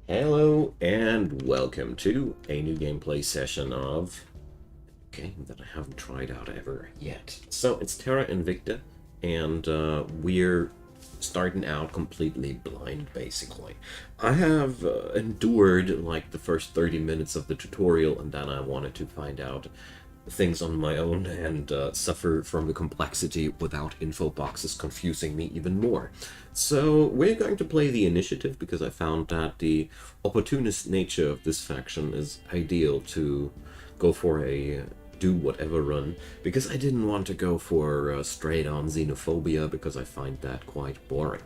Hello and welcome to a new gameplay session of a game that I haven't tried out ever yet. So it's Terra Invicta, and we're starting out completely blind, basically. I have endured like the first 30 minutes of the tutorial, and then I wanted to find out things on my own and suffer from the complexity without info boxes confusing me even more. So we're going to play the initiative because I found that the opportunist nature of this faction is ideal to go for a do whatever run, because I didn't want to go for straight on xenophobia because I find that quite boring.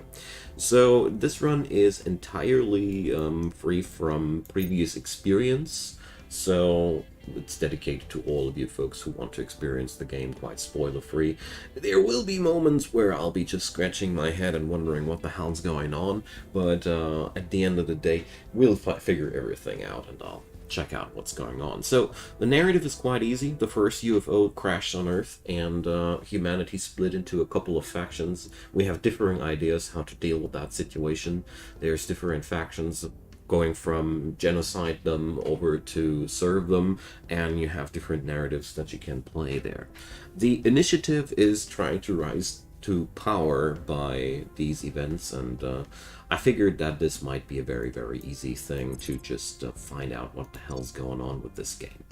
So this run is entirely free from previous experience, so it's dedicated to all of you folks who want to experience the game quite spoiler-free. There will be moments where I'll be just scratching my head and wondering what the hell's going on, but at the end of the day, we'll figure everything out and I'll check out what's going on. So, the narrative is quite easy. The first UFO crashed on Earth, and humanity split into a couple of factions. We have differing ideas how to deal with that situation. There's different factions going from genocide them over to serve them, and you have different narratives that you can play there. The initiative is trying to rise to power by these events, and I figured that this might be a very easy thing to just find out what the hell's going on with this game.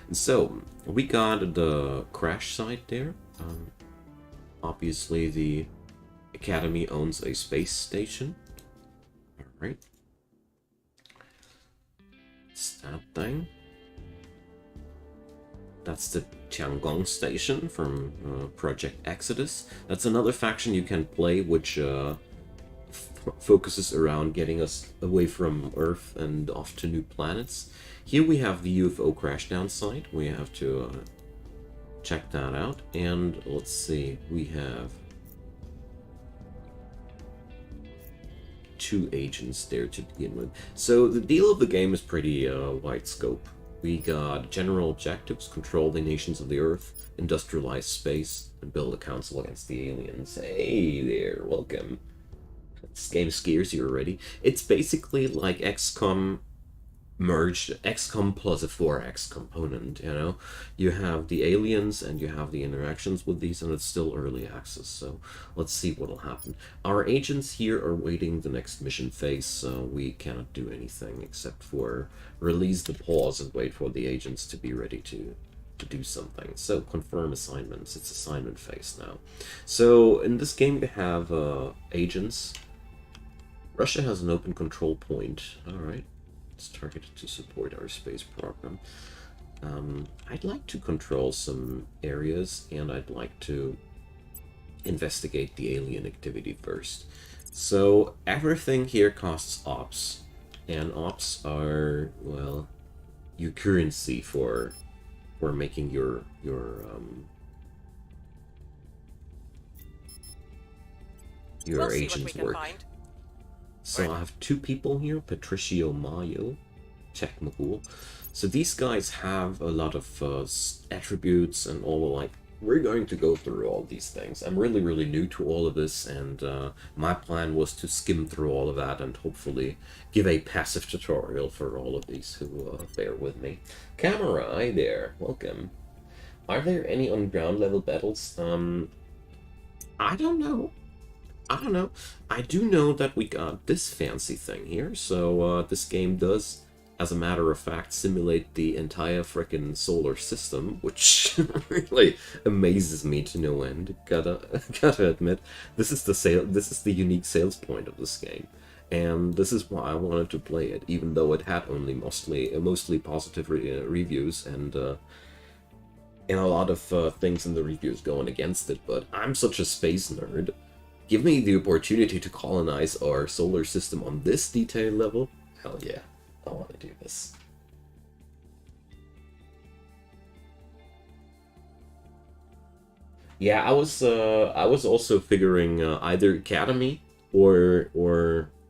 And so, we got the crash site there. Obviously, the Academy owns a space station. Alright. It's that thing. That's the Tiangong station from Project Exodus. That's another faction you can play, which focuses around getting us away from Earth and off to new planets. Here we have the UFO crashdown site. We have to check that out. And let's see, we have two agents there to begin with. So the deal of the game is pretty wide scope. We got general objectives: control the nations of the Earth, industrialize space, and build a council against the aliens. Hey there, welcome. This game scares you already. It's basically like XCOM merged, XCOM plus a 4X component, you know? You have the aliens and you have the interactions with these, and it's still early access, so let's see what'll happen. Our agents here are waiting the next mission phase, so we cannot do anything except for release the pause and wait for the agents to be ready to do something. So confirm assignments. It's assignment phase now. So in this game we have agents. Russia has an open control point. Alright. It's targeted to support our space program. I'd like to control some areas, and I'd like to investigate the alien activity first. So everything here costs ops, and ops are, well, your currency for making your agents work. So I have two people here, Patricio Mayo, Czech Magul. So these guys have a lot of attributes and all the like. We're going to go through all these things. I'm really new to all of this, and my plan was to skim through all of that and hopefully give a passive tutorial for all of these who bear with me. Camera, hi there, welcome. Are there any on ground level battles? I don't know. I do know that we got this fancy thing here, so this game does, as a matter of fact, simulate the entire frickin' solar system, which really amazes me to no end. Gotta admit, this is the unique sales point of this game, and this is why I wanted to play it, even though it had only mostly positive reviews and a lot of things in the reviews going against it. But I'm such a space nerd. Give me the opportunity to colonize our solar system on this detail level. Hell yeah, I want to do this. Yeah, I was also figuring either Academy or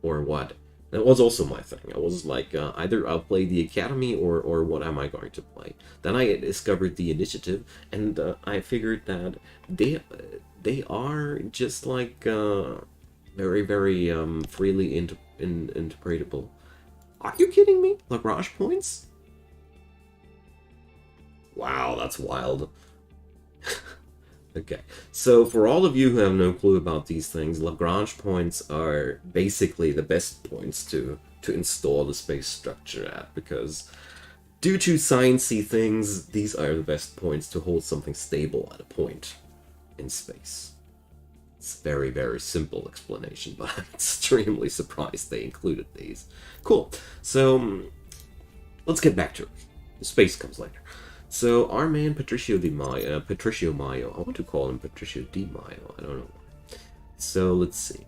what. That was also my thing. I was like, either I'll play the Academy or what am I going to play? Then I discovered the initiative, and I figured that they are just like very freely interpretable. Are you kidding me? Lagrange points? Wow, that's wild. Okay, so for all of you who have no clue about these things, Lagrange points are basically the best points to install the space structure at, because due to sciencey things, these are the best points to hold something stable at a point in space. It's a very, very simple explanation, but I'm extremely surprised they included these. Cool, so let's get back to it. The space comes later. So our man Patricio Mayo, I want to call him Patricio Di Mayo, I don't know why. So let's see.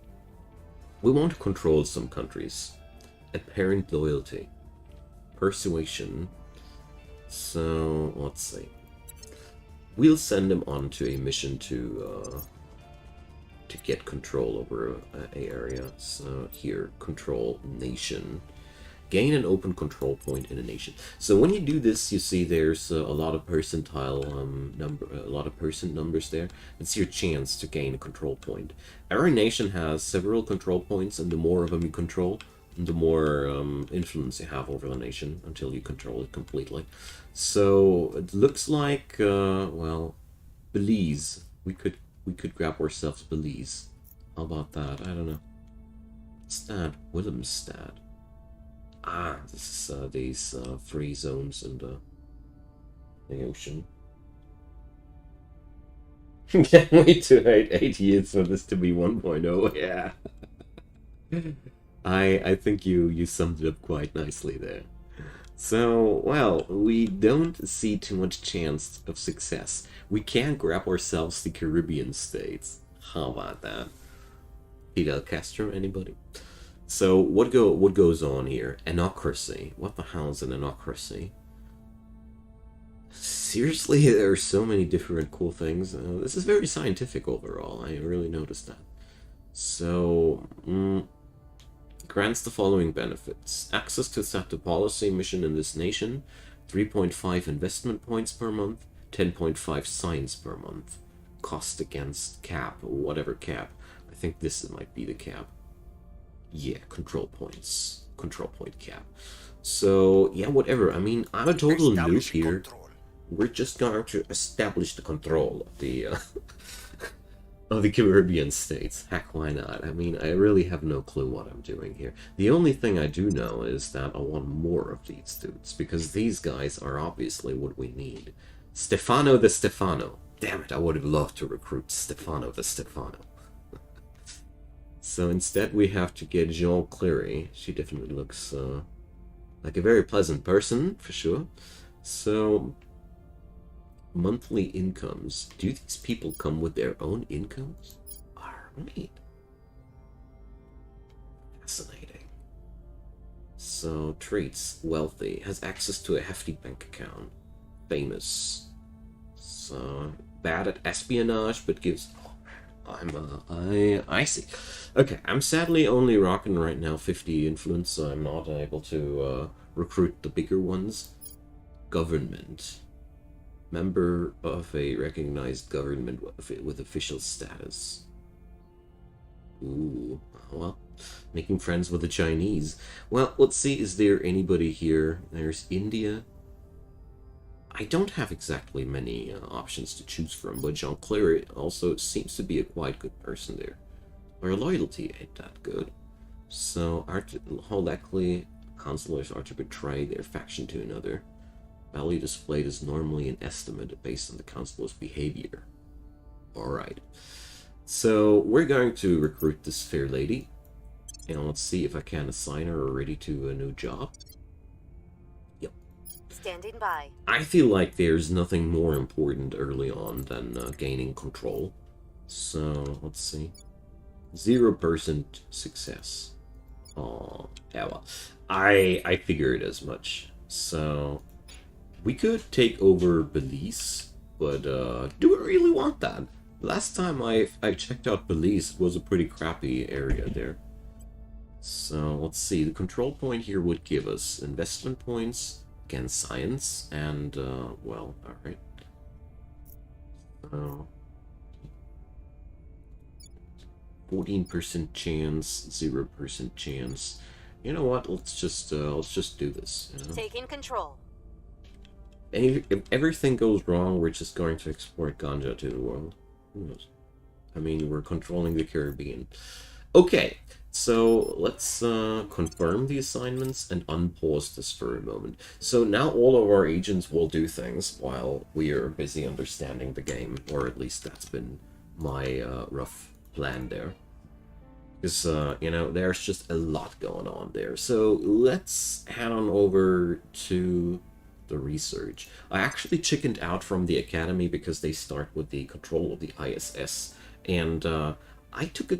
We want to control some countries. Apparent loyalty. Persuasion. So let's see. We'll send him on to a mission to get control over an area. So here, control nation. Gain an open control point in a nation. So when you do this, you see there's a lot of percentile a lot of percent numbers there. It's your chance to gain a control point. Every nation has several control points, and the more of them you control, the more influence you have over the nation until you control it completely. So it looks like well, Belize. We could grab ourselves Belize. How about that? I don't know. Stad, Willemstad. Ah, this is these free zones in the ocean. Can't wait to wait 8 years for this to be 1.0. Yeah. I think you summed it up quite nicely there. So, well, we don't see too much chance of success. We can't grab ourselves the Caribbean states. How about that? Fidel Castro, anybody? So what goes on here? Anocracy. What the hell is an anocracy? Seriously, there are so many different cool things. This is very scientific overall. I really noticed that. So, grants the following benefits: access to set the policy mission in this nation, 3.5 investment points per month, 10.5 science per month. Cost against cap, or whatever cap. I think this might be the cap. Yeah, control points. Control point cap. So, yeah, whatever. I mean, I'm a total noob here. We're just going to establish the control of the of the Caribbean states. Heck, why not? I mean, I really have no clue what I'm doing here. The only thing I do know is that I want more of these dudes, because these guys are obviously what we need. Stefano the Stefano. Damn it, I would have loved to recruit Stefano the Stefano. So instead we have to get Jean Cleary. She definitely looks like a very pleasant person, for sure. So, monthly incomes. Do these people come with their own incomes? Alright. Fascinating. So, traits. Wealthy. Has access to a hefty bank account. Famous. So, bad at espionage, but gives... I see. Okay, I'm sadly only rocking right now 50 influence, so I'm not able to recruit the bigger ones. Government. Member of a recognized government with official status. Ooh, well, making friends with the Chinese. Well, let's see, is there anybody here? There's India. I don't have exactly many options to choose from, but Jean Claire also seems to be a quite good person there. Our loyalty ain't that good. So, how likely consulars are to betray their faction to another? Value displayed is normally an estimate based on the consular's behavior. Alright. So, we're going to recruit this fair lady. And let's see if I can assign her already to a new job. Standing by. I feel like there's nothing more important early on than gaining control. So, let's see. 0% success. Oh, yeah, well, I figured as much. So, we could take over Belize, but do we really want that? Last time I checked out Belize, it was a pretty crappy area there. So, let's see. The control point here would give us investment points, again, science, and, well, alright. So, 14% chance, 0% chance. you know what? Let's just do this. You know? Taking control. If everything goes wrong, we're just going to export ganja to the world. Who knows? I mean, we're controlling the Caribbean. Okay, so let's confirm the assignments and unpause this for a moment. So now all of our agents will do things while we are busy understanding the game, or at least that's been my rough plan there. Because, you know, there's just a lot going on there. So let's head on over to the research. I actually chickened out from the academy because they start with the control of the ISS. And I took a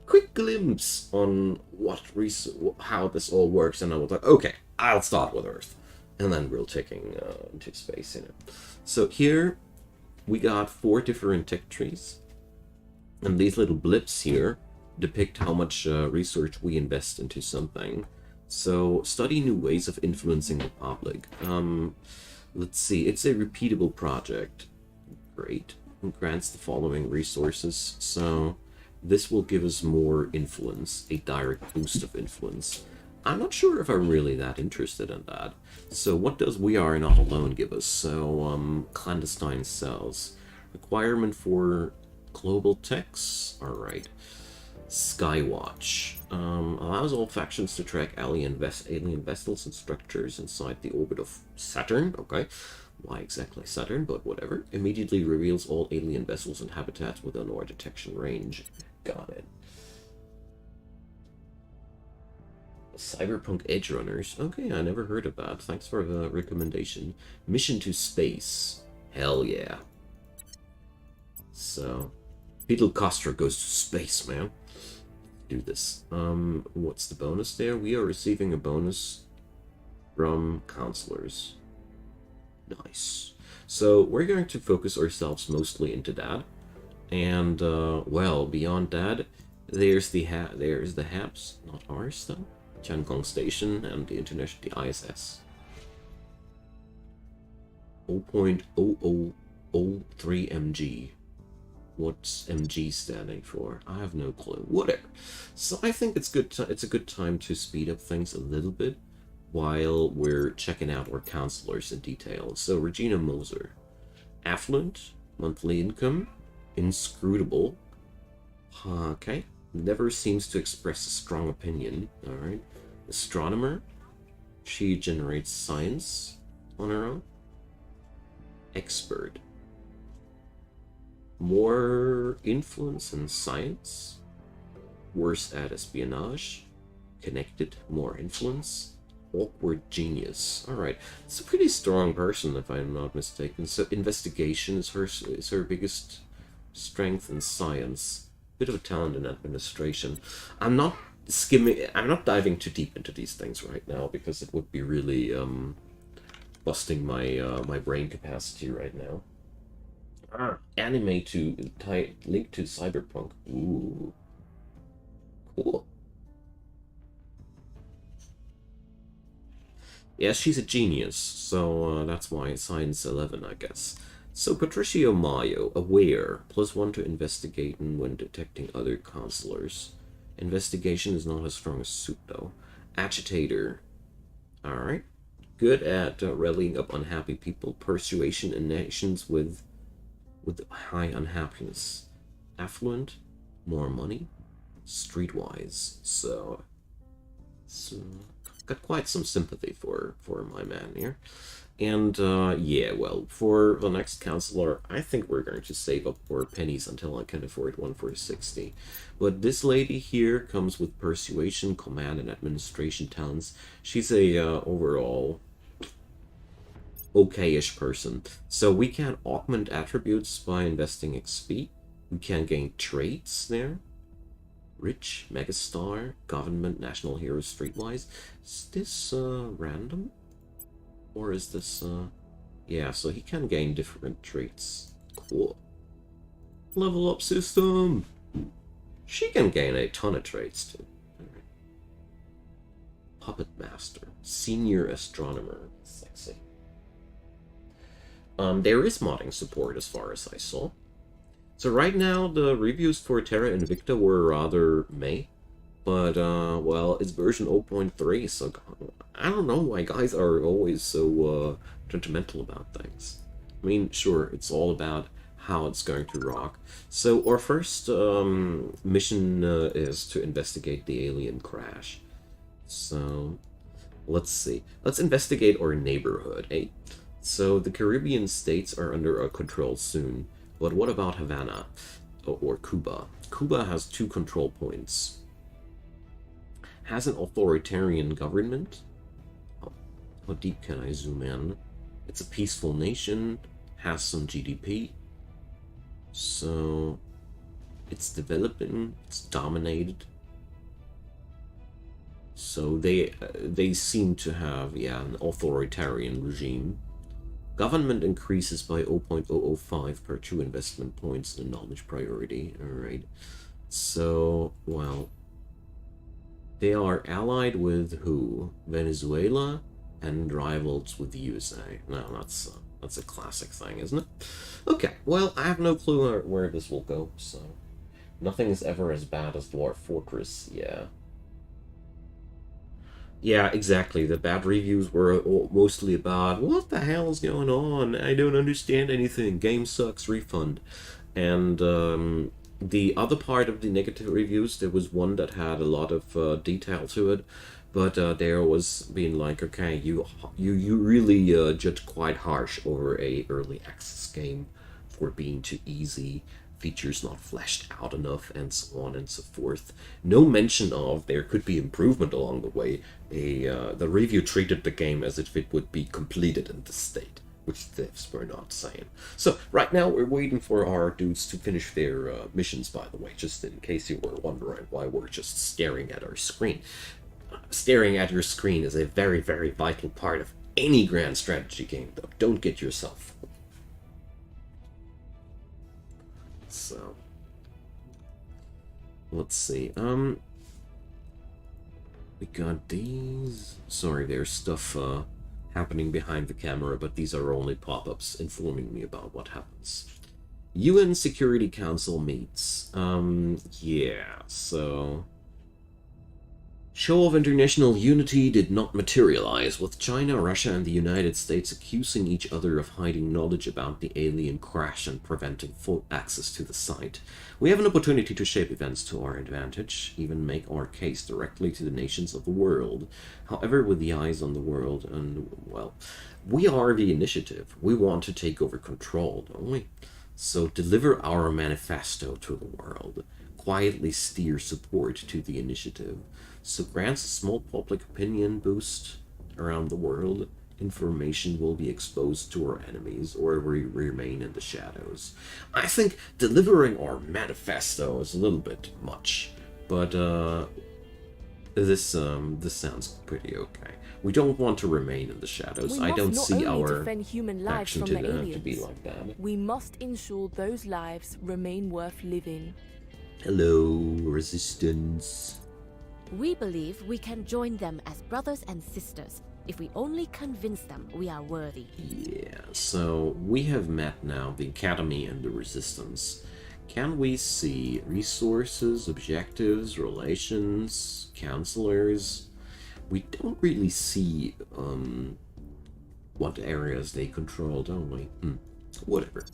quick glimpse on how this all works. And I was like, okay, I'll start with Earth. And then we're taking into space, you know. So here we got 4 different tech trees. And these little blips here depict how much research we invest into something. So, study new ways of influencing the public. Let's see, it's a repeatable project. Great. It grants the following resources. So, this will give us more influence, a direct boost of influence. I'm not sure if I'm really that interested in that. So, what does We Are Not Alone give us? So, clandestine cells. Requirement for global techs? Alright. Skywatch allows all factions to track alien vessels and structures inside the orbit of Saturn. Okay, why exactly Saturn, but whatever. Immediately reveals all alien vessels and habitats within our detection range. Got it. Cyberpunk Edge Runners. Okay, I never heard of that. Thanks for the recommendation. Mission to space. Hell yeah. So, Fidel Castro goes to space, man. Do this. What's the bonus there? We are receiving a bonus from counselors. Nice. So we're going to focus ourselves mostly into that, and well, beyond that, there's the HAPS, not ours though. Tiangong Station and the ISS. 0.0003 mg. What's MG standing for? I have no clue. Whatever. So I think it's good. It's a good time to speed up things a little bit while we're checking out our counselors in detail. So Regina Moser, affluent, monthly income, inscrutable. Okay, never seems to express a strong opinion. All right, astronomer. She generates science on her own. Expert. More influence in science, worse at espionage, connected, more influence, awkward genius. Alright, it's a pretty strong person if I'm not mistaken. So investigation is her biggest strength in science. Bit of a talent in administration. I'm not diving too deep into these things right now because it would be really busting my my brain capacity right now. Anime to link to Cyberpunk. Ooh, cool. Yeah, she's a genius, so that's why science 11, I guess. So Patricio Mayo, aware, +1 to investigation when detecting other counselors. Investigation is not as strong as suit though. Agitator. All right. Good at rallying up unhappy people. Persuasion in nations with high unhappiness. Affluent, more money, streetwise. So got quite some sympathy for my man here. And yeah, well, for the next counselor, I think we're going to save up our pennies until I can afford one for 60. But this lady here comes with persuasion, command, and administration talents. She's a overall okay-ish person. So we can augment attributes by investing XP. We can gain traits there. Rich, megastar, government, national hero, streetwise. Is this random? Or is this yeah, so he can gain different traits. Cool. Level up system! She can gain a ton of traits too. Right. Puppet master, senior astronomer. Sexy. There is modding support as far as I saw. So right now, the reviews for TERRA INVICTA were rather meh. But, well, it's version 0.3, so I don't know why guys are always so, judgmental about things. I mean, sure, it's all about how it's going to rock. So, our first, mission, is to investigate the alien crash. So, let's see. Let's investigate our neighborhood, eh? So, the Caribbean states are under our control soon. But what about Havana? Or Cuba? Cuba has 2 control points. Has an authoritarian government. How deep can I zoom in? It's a peaceful nation, has some GDP. So it's developing, it's dominated. So they seem to have, yeah, an authoritarian regime. Government increases by 0.005 per 2 investment points in the knowledge priority. Alright. So, well, they are allied with who? Venezuela and rivals with the USA. No, that's a classic thing, isn't it? Okay, well, I have no clue where this will go, so nothing is ever as bad as Dwarf Fortress, yeah. Yeah, exactly. The bad reviews were mostly about, what the hell is going on? I don't understand anything. Game sucks, refund. And the other part of the negative reviews, there was one that had a lot of detail to it, but there was being like, okay, you really judge quite harsh over a early access game for being too easy, features not fleshed out enough, and so on and so forth. No mention of there could be improvement along the way. The review treated the game as if it would be completed in this state, which devs were not saying. So right now we're waiting for our dudes to finish their missions, by the way, just in case you were wondering why we're just staring at our screen. Staring at your screen is a very, very vital part of any grand strategy game, though. Don't get yourself. So, let's see. We got these. Sorry, there's stuff happening behind the camera, but these are only pop-ups informing me about what happens. UN Security Council meets. Yeah, so show of international unity did not materialize, with China, Russia, and the United States accusing each other of hiding knowledge about the alien crash and preventing full access to the site. We have an opportunity to shape events to our advantage, even make our case directly to the nations of the world. However, with the eyes on the world, and, well, we are the initiative. We want to take over control, don't we? So deliver our manifesto to the world. Quietly steer support to the initiative. So grants a small public opinion boost around the world. Information will be exposed to our enemies, or we remain in the shadows. I think delivering our manifesto is a little bit much, but this sounds pretty okay. We don't want to remain in the shadows. I don't see our action to be like that. We must ensure those lives remain worth living. Hello, Resistance. We believe we can join them as brothers and sisters. If we only convince them we are worthy. Yeah, so we have met now the Academy and the Resistance. Can we see resources, objectives, relations, counselors? We don't really see what areas they control, don't we? Whatever.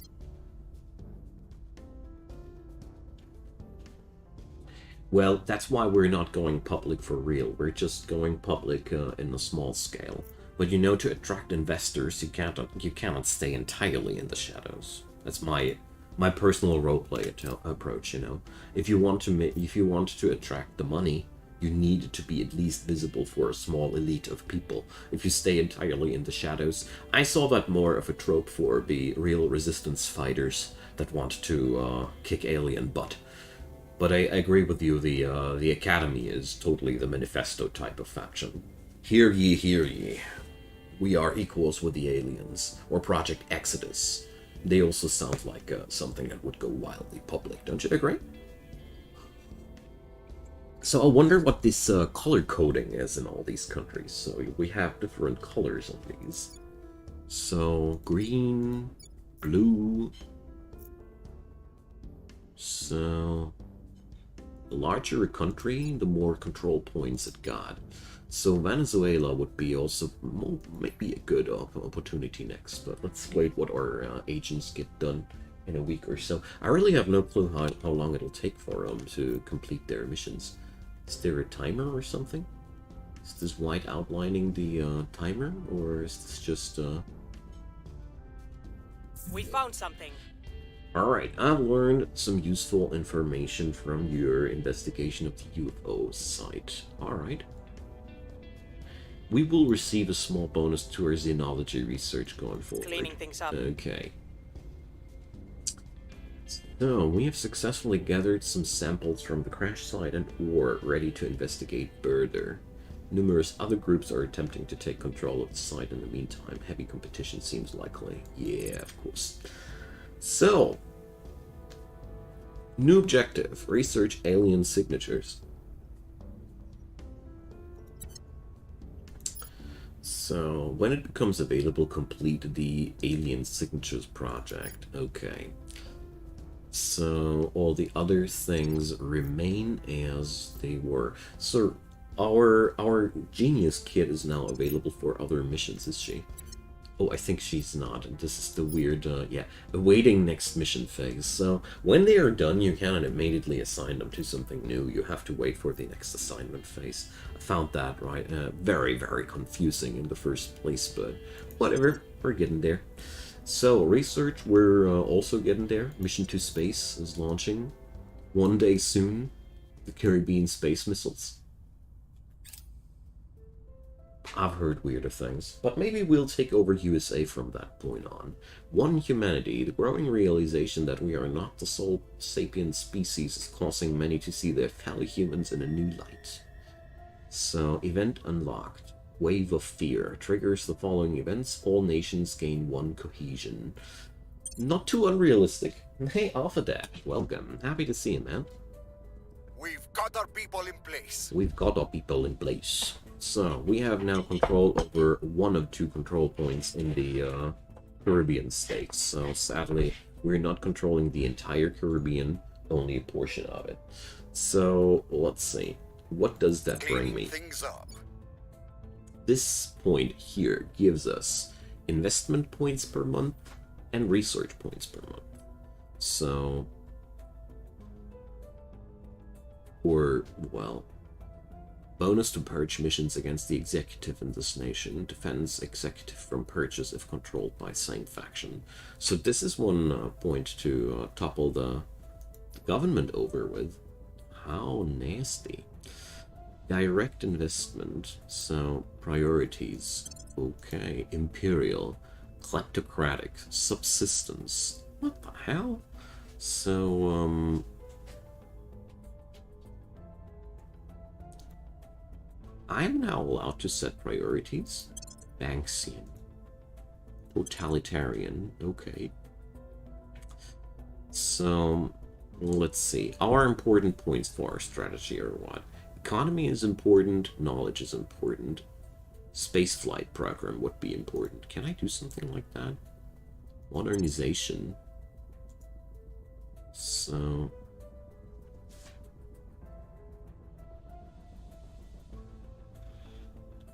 Well, that's why we're not going public for real. We're just going public in a small scale. But you know, to attract investors, you cannot stay entirely in the shadows. That's my personal roleplay approach. You know, if you want to attract the money, you need to be at least visible for a small elite of people. If you stay entirely in the shadows, I saw that more of a trope for the real resistance fighters that want to kick alien butt. But I agree with you, the Academy is totally the manifesto type of faction. Hear ye, hear ye. We are equals with the aliens, or Project Exodus. They also sound like something that would go wildly public, don't you agree? So I wonder what this color coding is in all these countries. So we have different colors on these. So green, blue. So The larger a country, the more control points it got. So Venezuela would be also maybe a good opportunity next, but let's wait what our agents get done in a week or so. I really have no clue how long it'll take for them to complete their missions. Is there a timer or something? Is this white outlining the timer, or is this just... We found something. Alright, I've learned some useful information from your investigation of the UFO site. Alright. We will receive a small bonus to our xenology research going forward. Cleaning things up. Okay. So, we have successfully gathered some samples from the crash site and are ready to investigate further. Numerous other groups are attempting to take control of the site in the meantime. Heavy competition seems likely. Yeah, of course. So, new objective, research alien signatures. So, when it becomes available, complete the alien signatures project. Okay. So, all the other things remain as they were. So, our genius kit is now available for other missions, is she? Oh, I think she's not. This is the weird, yeah, awaiting next mission phase. So, when they are done, you cannot immediately assign them to something new. You have to wait for the next assignment phase. I found that, right, very, very confusing in the first place, but whatever, we're getting there. So, research, we're also getting there. Mission to Space is launching one day soon. The Caribbean space missiles. I've heard weirder things, but maybe we'll take over USA from that point on. One humanity, the growing realization that we are not the sole sapient species is causing many to see their fellow humans in a new light. So, event unlocked. Wave of Fear triggers the following events. All nations gain 1 cohesion. Not too unrealistic. Hey, Alpha Dash, welcome. Happy to see you, man. We've got our people in place. We've got our people in place. So, we have now control over one of 2 control points in the Caribbean states. So, sadly, we're not controlling the entire Caribbean, only a portion of it. So, let's see. What does that bring me? Things up. This point here gives us investment points per month and research points per month. So, or, well, bonus to purge missions against the executive in this nation. Defends executive from purchase if controlled by same faction. So this is one point to topple the government over with. How nasty. Direct investment. So priorities. Okay. Imperial. Kleptocratic. Subsistence. What the hell? So, I'm now allowed to set priorities. Banksian. Totalitarian. Okay. So, let's see. Our important points for our strategy are what? Economy is important. Knowledge is important. Spaceflight program would be important. Can I do something like that? Modernization. So...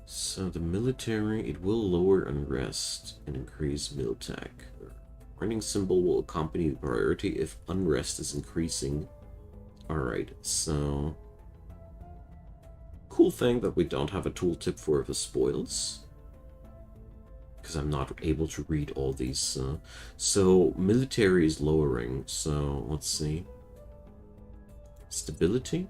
So the military, it will lower unrest and increase miltech. Running symbol will accompany the priority if unrest is increasing. Alright, so... Cool thing that we don't have a tooltip for the spoils. Because I'm not able to read all these. So military is lowering, so let's see. Stability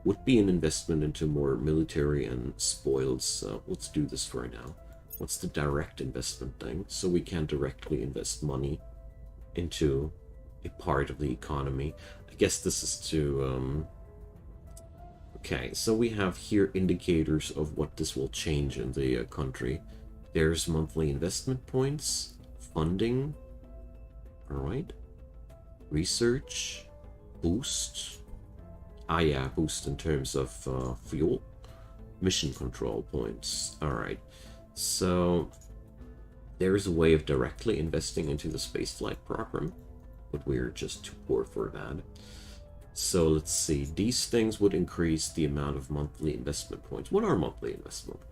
would be an investment into more military and spoils, so let's do this for now. What's the direct investment thing? So we can directly invest money into a part of the economy. I guess this is to... Okay, so we have here indicators of what this will change in the country. There's monthly investment points, funding, alright, research, boost. Ah yeah, boost in terms of fuel. Mission control points. Alright. So, there's a way of directly investing into the spaceflight program, but we're just too poor for that. So let's see. These things would increase the amount of monthly investment points. What are monthly investment points?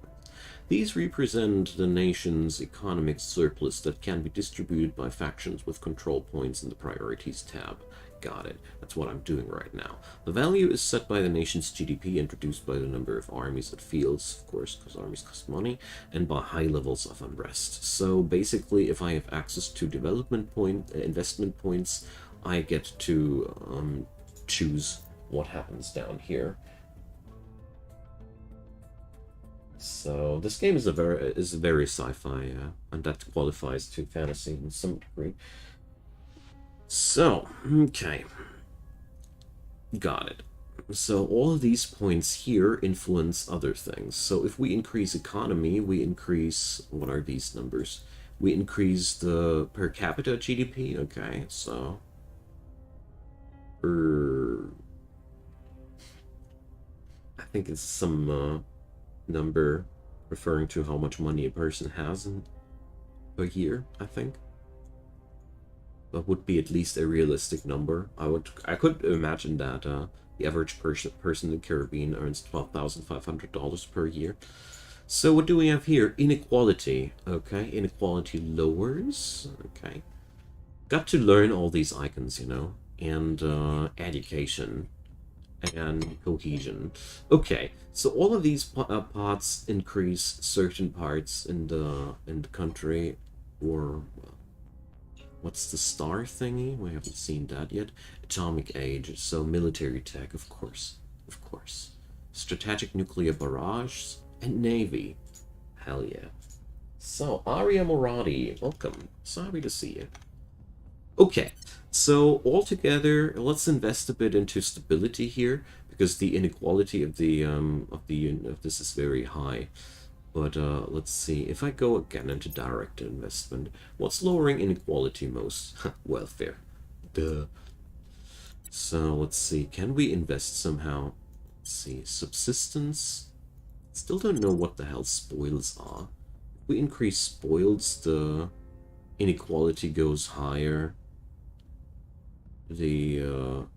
These represent the nation's economic surplus that can be distributed by factions with control points in the priorities tab. Got it. That's what I'm doing right now. The value is set by the nation's GDP, introduced by the number of armies it fields, of course, because armies cost money, and by high levels of unrest. So basically, if I have access to investment points, I get to choose what happens down here. So this game is very sci-fi, and that qualifies to fantasy in some degree. So, okay. Got it. So all of these points here influence other things. So if we increase economy, we increase, what are these numbers? We increase the per capita GDP, okay, so... I think it's some number referring to how much money a person has in a year, I think. That would be at least a realistic number. I could imagine that the average person in the Caribbean earns $12,500 per year. So what do we have here? Inequality. Okay, inequality lowers. Okay. Got to learn all these icons, you know. And education and cohesion. Okay, so all of these parts increase certain parts in the country, or what's the star thingy? We haven't seen that yet. Atomic age, so military tech, of course, strategic nuclear barrage and navy. Hell yeah. So Aria Moradi, welcome. Sorry to see you. Okay, so altogether, let's invest a bit into stability here, because the inequality of this is very high. But let's see, if I go again into direct investment, what's lowering inequality most? Welfare. Duh. So let's see, can we invest somehow? Let's see, subsistence. Still don't know what the hell spoils are. If we increase spoils, the inequality goes higher. The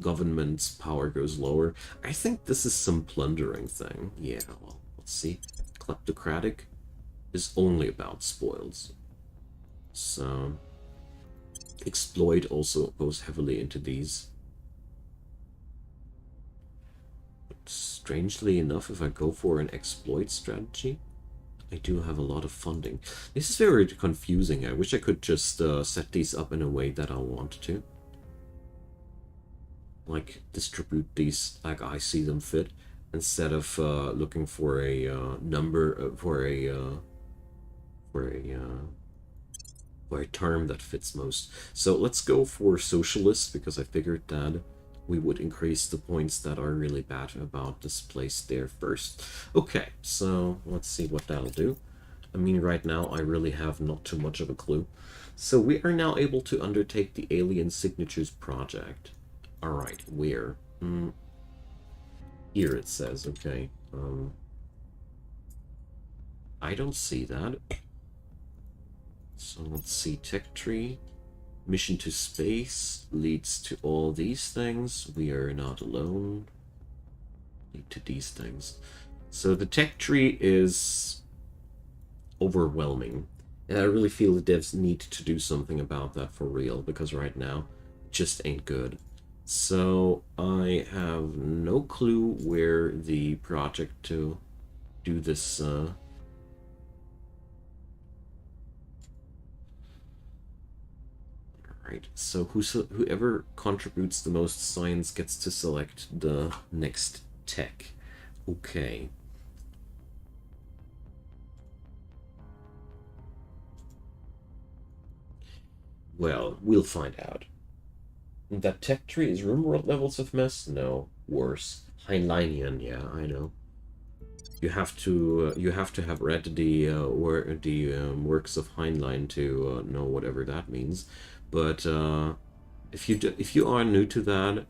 government's power goes lower. I think this is some plundering thing. Yeah, well, let's see. Kleptocratic is only about spoils. So, exploit also goes heavily into these. But strangely enough, if I go for an exploit strategy, I do have a lot of funding. This is very confusing. I wish I could just set these up in a way that I want to. Like, distribute these like I see them fit, instead of looking for a number for a term that fits most. So let's go for socialist, because I figured that we would increase the points that are really bad about this place there first. Okay, so let's see what that'll do. I mean, right now I really have not too much of a clue. So we are now able to undertake the Alien Signatures project. Alright, where? Here it says, okay. I don't see that. So let's see, tech tree. Mission to space leads to all these things. We are not alone. Lead to these things. So the tech tree is overwhelming. And I really feel the devs need to do something about that for real, because right now it just ain't good. So I have no clue where the project to do this Alright, so whoever contributes the most science gets to select the next tech. Okay. Well, we'll find out. That tech tree is RimWorld levels of mess? No, worse. Heinleinian, yeah, I know. You have to have read the works of Heinlein to know whatever that means. But if you are new to that,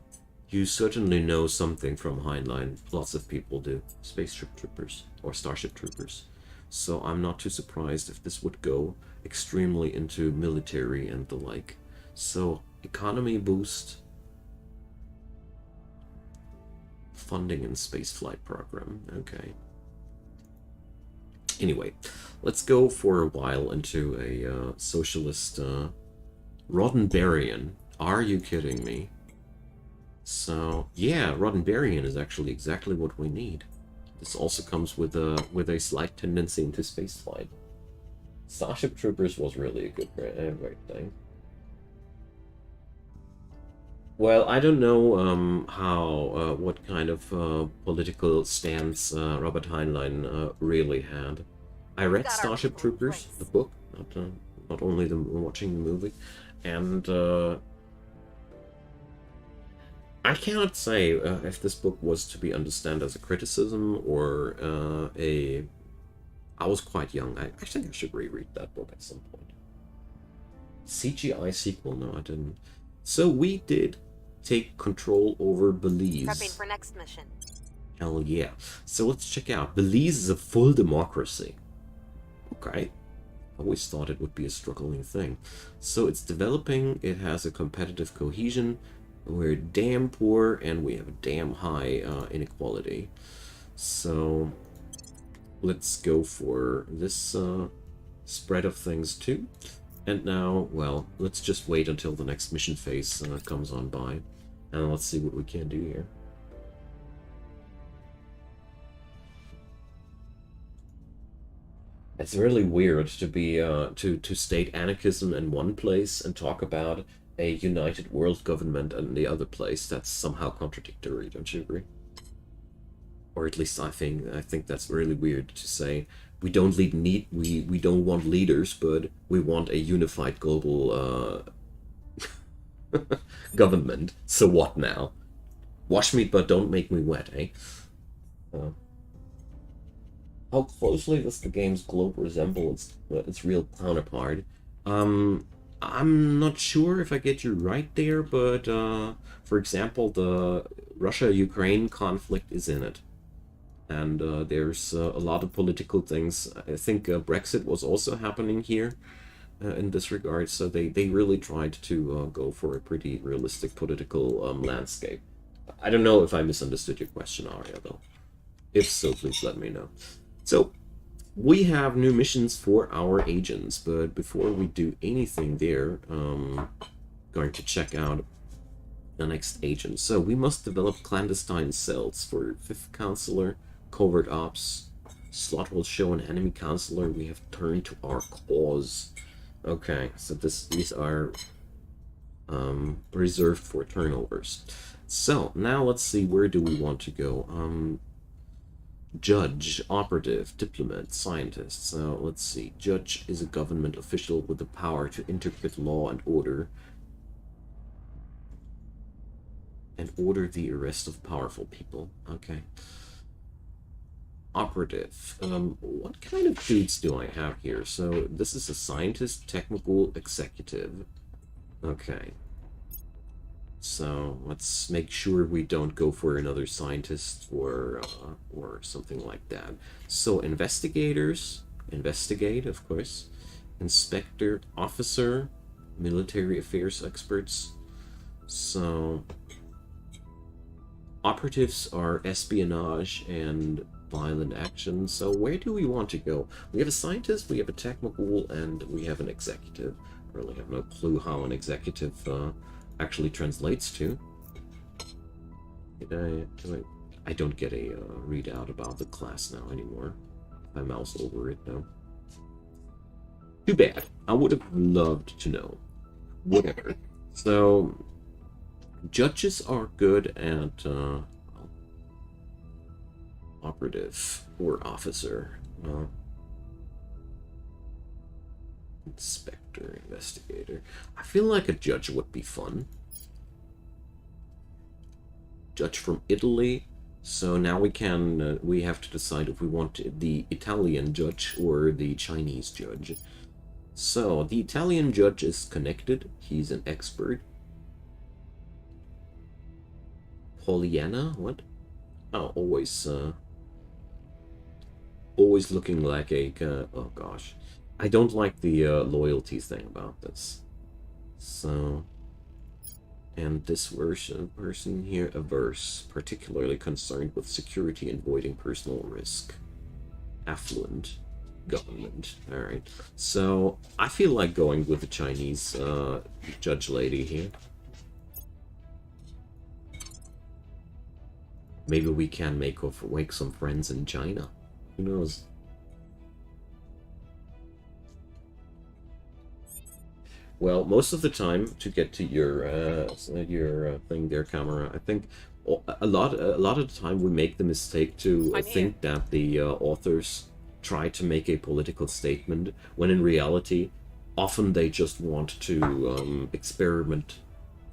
you certainly know something from Heinlein. Lots of people do. Spaceship Troopers or Starship Troopers. So I'm not too surprised if this would go extremely into military and the like. So economy boost. funding and spaceflight program. Okay. Anyway, let's go for a while into a socialist Roddenberryan. Are you kidding me? So yeah, Roddenberryan is actually exactly what we need. This also comes with a slight tendency into spaceflight. Starship Troopers was really a good great thing. Well, I don't know what kind of political stance Robert Heinlein really had. I read Starship Troopers, the book, not only watching the movie, and I cannot say if this book was to be understood as a criticism or a... I was quite young. I think I should reread that book at some point. CGI sequel? No, I didn't. So we did take control over Belize. Prepping for next mission. Hell yeah. So let's check out. Belize is a full democracy. Okay. Always thought it would be a struggling thing. So it's developing, it has a competitive cohesion, we're damn poor, and we have a damn high inequality. So let's go for this spread of things too. And now, well, let's just wait until the next mission phase comes on by, and let's see what we can do here. It's really weird to be to state anarchism in one place and talk about a united world government in the other place. That's somehow contradictory, don't you agree? Or at least I think that's really weird to say. We don't we don't want leaders, but we want a unified global government. So what now? Wash me, but don't make me wet, eh? How closely does the game's globe resemble its real counterpart? I'm not sure if I get you right there, but for example, the Russia-Ukraine conflict is in it. And there's a lot of political things. I think Brexit was also happening here in this regard, so they really tried to go for a pretty realistic political landscape. I don't know if I misunderstood your question, Arya, though. If so, please let me know. So, we have new missions for our agents, but before we do anything there, going to check out the next agent. So, we must develop clandestine cells for 5th Counselor, Covert Ops. Slot will show an enemy counselor we have turned to our cause. Okay, so these are reserved for turnovers. So, now let's see, where do we want to go? Judge, operative, diplomat, scientist. So let's see. Judge is a government official with the power to interpret law and order the arrest of powerful people. Okay. Operative. What kind of dudes do I have here? So this is a scientist, technical, executive. Okay. So let's make sure we don't go for another scientist or something like that. So investigators, investigate, of course. Inspector, officer, military affairs experts. So operatives are espionage and violent action. So where do we want to go? We have a scientist, we have a technical, and we have an executive. I really have no clue how an executive actually translates to. I don't get a readout about the class now anymore. I mouse over it now. Too bad. I would have loved to know. Whatever. So, judges are good at operative or officer. Inspector, investigator. I feel like a judge would be fun. Judge from Italy. So now we can, we have to decide if we want the Italian judge or the Chinese judge. So the Italian judge is connected. He's an expert. Pollyanna? What? Oh, always looking like a, oh gosh. I don't like the loyalty thing about this. So, And this person here averse, particularly concerned with security and avoiding personal risk. Affluent government. Alright. So I feel like going with the Chinese judge lady here. Maybe we can make some friends in China. Who knows? Well, most of the time, to get to your thing there, camera, I think a lot of the time we make the mistake to think that the authors try to make a political statement, when in reality, often they just want to experiment.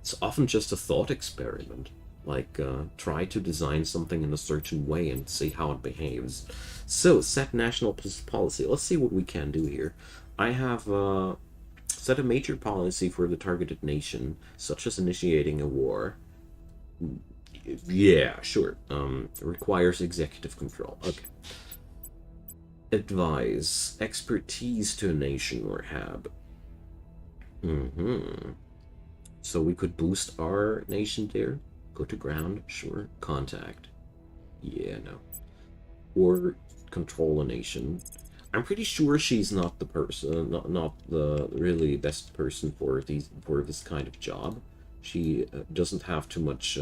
It's often just a thought experiment. Like, try to design something in a certain way and see how it behaves. So, set national policy. Let's see what we can do here. I have set a major policy for the targeted nation, such as initiating a war. Yeah, sure. Requires executive control. Okay. Advise. Expertise to a nation or hab. So we could boost our nation there. Go to ground, sure. Contact. Yeah, no. Or control a nation. I'm pretty sure she's not the person, not the really best person for this kind of job. She doesn't have too much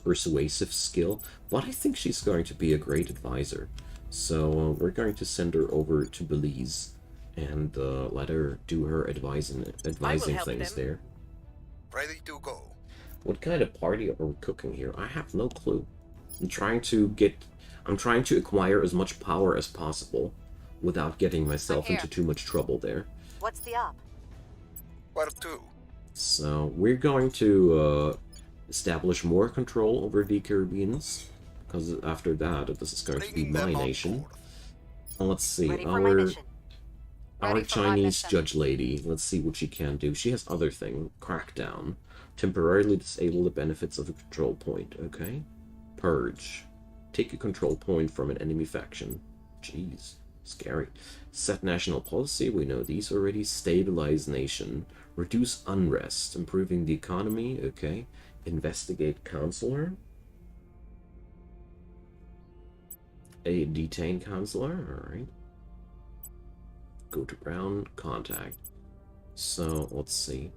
persuasive skill, but I think she's going to be a great advisor. So we're going to send her over to Belize and let her do her advising things there. Ready to go. What kind of party are we cooking here? I have no clue. I'm trying to acquire as much power as possible without getting myself into too much trouble there. What's the op? Where to? So we're going to establish more control over the Caribbeans, because after that, this is going to be my nation. Let's see, our Chinese judge lady. Let's see what she can do. She has other thing. Crackdown. Temporarily disable the benefits of a control point. Okay. Purge. Take a control point from an enemy faction. Jeez. Scary. Set national policy. We know these already. Stabilize nation. Reduce unrest. Improving the economy. Okay. Investigate counselor. A detained counselor. Alright. Go to ground. Contact. So, let's see.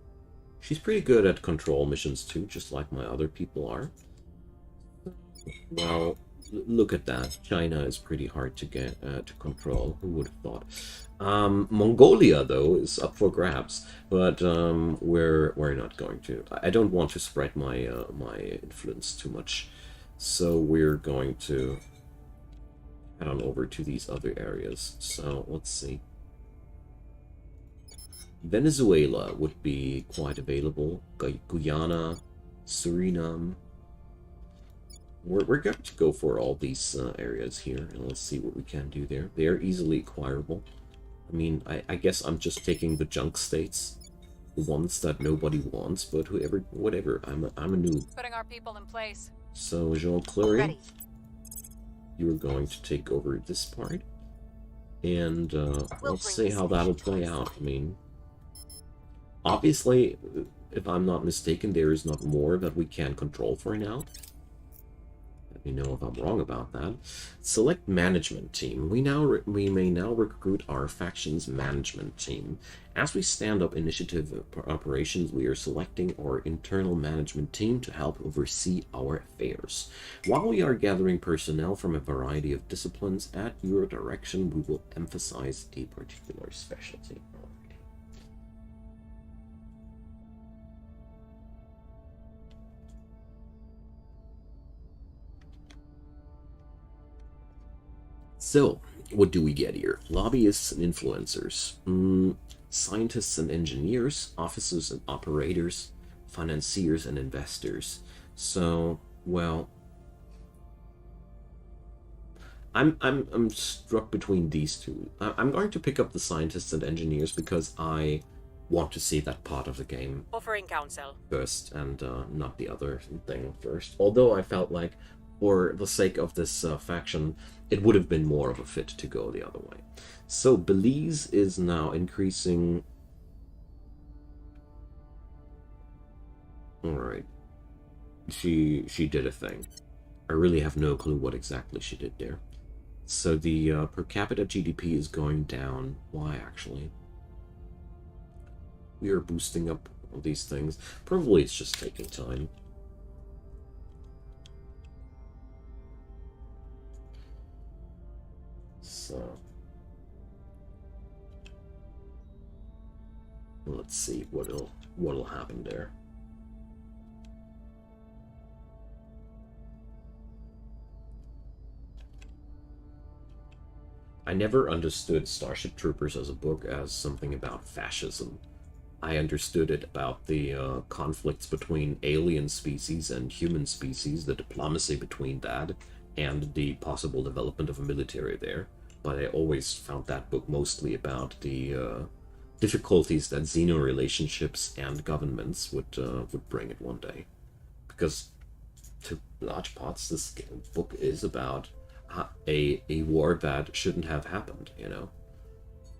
She's pretty good at control missions too, just like my other people are. Well, look at that. China is pretty hard to get to control. Who would have thought? Mongolia, though, is up for grabs, but we're not going to. I don't want to spread my my influence too much, so we're going to head on over to these other areas. So let's see. Venezuela would be quite available. Guyana, Suriname. We're going to go for all these areas here, and let's see what we can do there. They are easily acquirable. I mean, I guess I'm just taking the junk states, the ones that nobody wants, but whatever. I'm a noob. Putting our people in place. So Jean Clary, you're going to take over this part, and let's see how that'll play out. I mean, obviously, if I'm not mistaken, there is not more that we can control for now. Let me know if I'm wrong about that. Select management team. We may now recruit our faction's management team. As we stand up initiative operations, we are selecting our internal management team to help oversee our affairs. While we are gathering personnel from a variety of disciplines, at your direction, we will emphasize a particular specialty. So, what do we get here? Lobbyists and influencers, scientists and engineers, officers and operators, financiers and investors. So, well, I'm struck between these two. I'm going to pick up the scientists and engineers because I want to see that part of the game Offering counsel. first, and not the other thing first. Although I felt like, for the sake of this faction, it would have been more of a fit to go the other way. So Belize is now increasing Alright. She did a thing. I really have no clue what exactly she did there. So the per capita GDP is going down. Why, actually? We are boosting up all these things. Probably it's just taking time. So... let's see what'll happen there. I never understood Starship Troopers as a book as something about fascism. I understood it about the conflicts between alien species and human species, the diplomacy between that, and the possible development of a military there. But I always found that book mostly about the difficulties that xeno relationships and governments would bring it one day. Because to large parts, this book is about a war that shouldn't have happened, you know,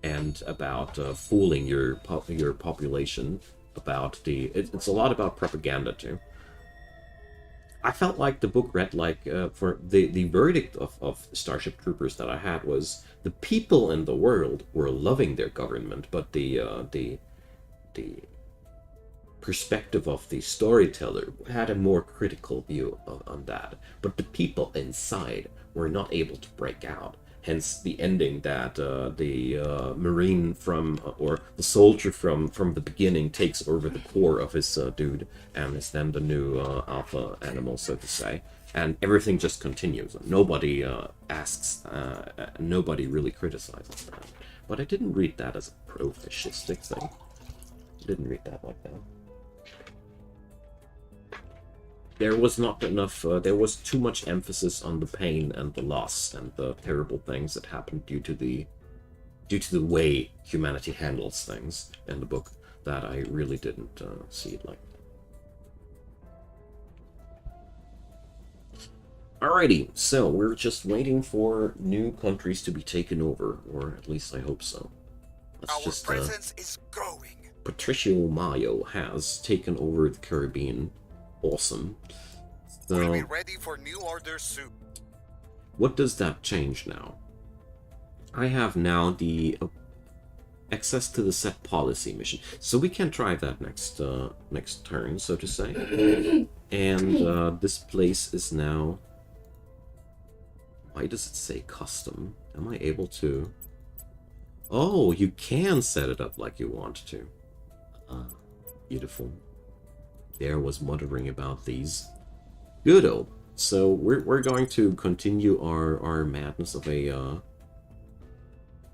and about fooling your population. About it's a lot about propaganda too. I felt like the book read like for the verdict of Starship Troopers that I had was the people in the world were loving their government, but the perspective of the storyteller had a more critical view on that. But the people inside were not able to break out. Hence the ending that the Marine from, or the soldier from the beginning takes over the core of his dude and is then the new alpha animal, so to say. And everything just continues. Nobody asks, nobody really criticizes that. But I didn't read that as a pro-fascistic thing. I didn't read that like that. There was not enough, there was too much emphasis on the pain and the loss and the terrible things that happened due to the way humanity handles things in the book, that I really didn't see it like that. Alrighty, so we're just waiting for new countries to be taken over, or at least I hope so. Our presence is growing. Patricio Mayo has taken over the Caribbean. Awesome. So, We'll be ready for new orders soon. what does that change now? I have now the access to the set policy mission, so we can try that next turn, so to say. And this place is now. Why does it say custom? Am I able to? Oh, you can set it up like you want to. Beautiful. There was muttering about these. Good-o. So we're going to continue our madness of a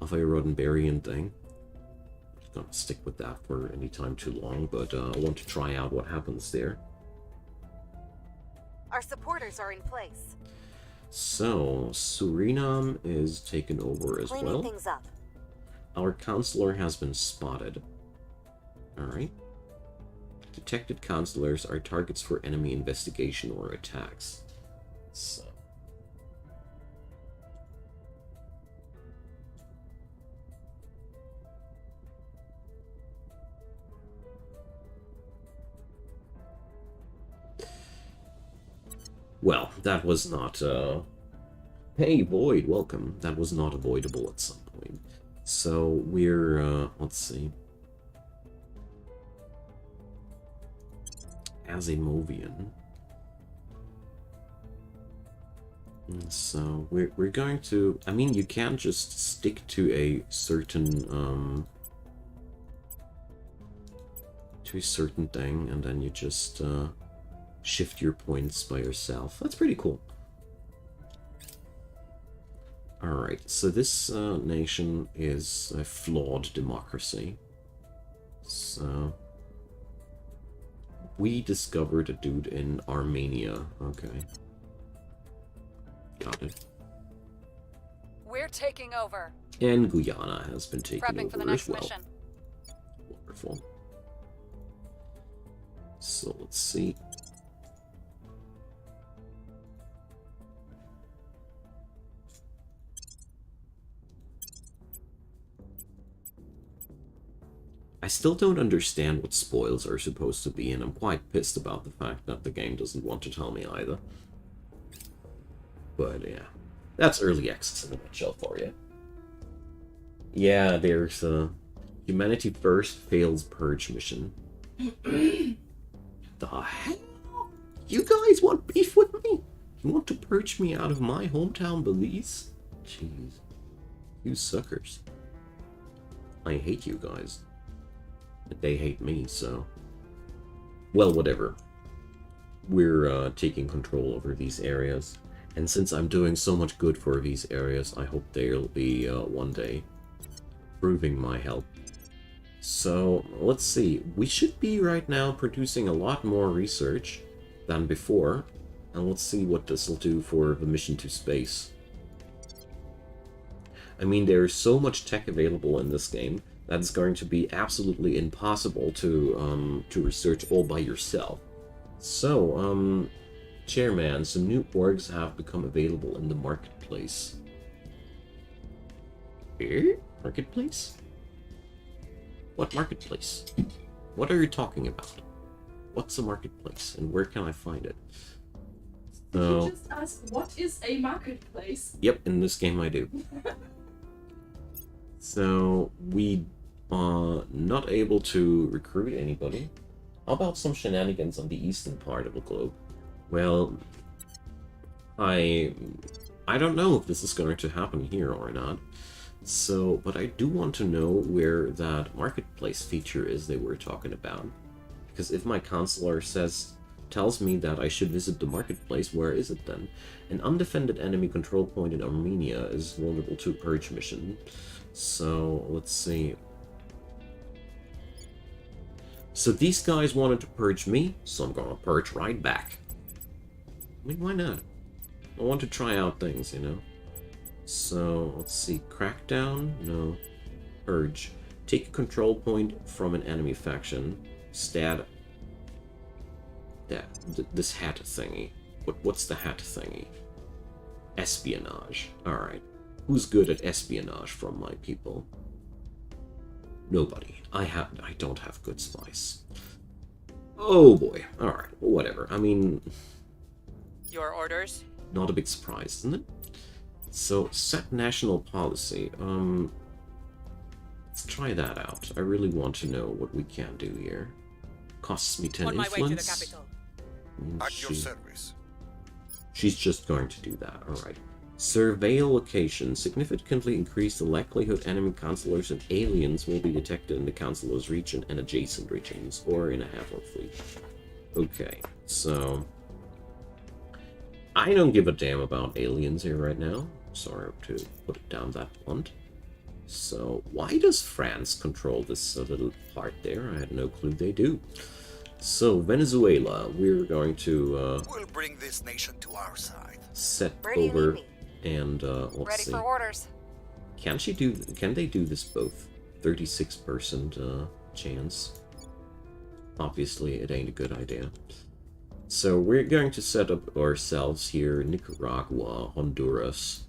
Roddenberryan thing. I'm not gonna stick with that for any time too long, but I want to try out what happens there. Our supporters are in place. So Suriname is taken over as Cleaning well. things up. Our counselor has been spotted. Alright. Detected counselors are targets for enemy investigation or attacks. So. Well, that was not, Hey, Void, welcome. That was not avoidable at some point. So, we're, let's see. Asimovian. So we're going to. I mean, you can't just stick to a certain thing and then you just shift your points by yourself. That's pretty cool. All right. So this nation is a flawed democracy. So. We discovered a dude in Armenia. Okay. Got it. We're taking over. And Guyana has been taken Prepping over for the next as well. mission. Wonderful. So let's see. I still don't understand what spoils are supposed to be, and I'm quite pissed about the fact that the game doesn't want to tell me either. But yeah, that's early access in a nutshell for you. Yeah, there's a Humanity First fails purge mission. The hell? You guys want beef with me? You want to purge me out of my hometown, Belize? Jeez. You suckers. I hate you guys. But they hate me, so... Well, whatever. We're taking control over these areas. And since I'm doing so much good for these areas, I hope they'll be one day proving my help. So, let's see. We should be right now producing a lot more research than before. And let's see what this will do for the mission to space. I mean, there's so much tech available in this game that it's going to be absolutely impossible to research all by yourself. So, Chairman, some new orgs have become available in the marketplace. Marketplace? What marketplace? What are you talking about? What's a marketplace, and where can I find it? You just asked, what is a marketplace? Yep, in this game I do. So, we are not able to recruit anybody. How about some shenanigans on the eastern part of the globe? Well, I don't know if this is going to happen here or not. So, but I do want to know where that marketplace feature is they were talking about. Because if my counselor tells me that I should visit the marketplace, where is it then? An undefended enemy control point in Armenia is vulnerable to purge mission. So, let's see. So these guys wanted to purge me, so I'm gonna purge right back. I mean, why not? I want to try out things, you know? So, let's see. Crackdown? No. Purge. Take a control point from an enemy faction. Stat... this hat thingy. What's the hat thingy? Espionage. Alright. Who's good at espionage from my people? Nobody. I don't have good spies. Oh boy. Alright, whatever. I mean... Your orders? Not a big surprise, isn't it? So, set national policy. Let's try that out. I really want to know what we can do here. Costs me 10 On my influence. way to the capital. At your service. She's just going to do that, alright. Surveil location. Significantly increase the likelihood enemy counselors and aliens will be detected in the counselor's region and adjacent regions, or in a half-orc fleet. Okay, so... I don't give a damn about aliens here right now. Sorry to put it down that blunt. So, why does France control this little part there? I had no clue they do. So, Venezuela, we're going to We'll bring this nation to our side. set Where do you over need me? and let's Ready see. for orders. Can they do this both? 36% chance. Obviously, it ain't a good idea. So we're going to set up ourselves here in Nicaragua, Honduras,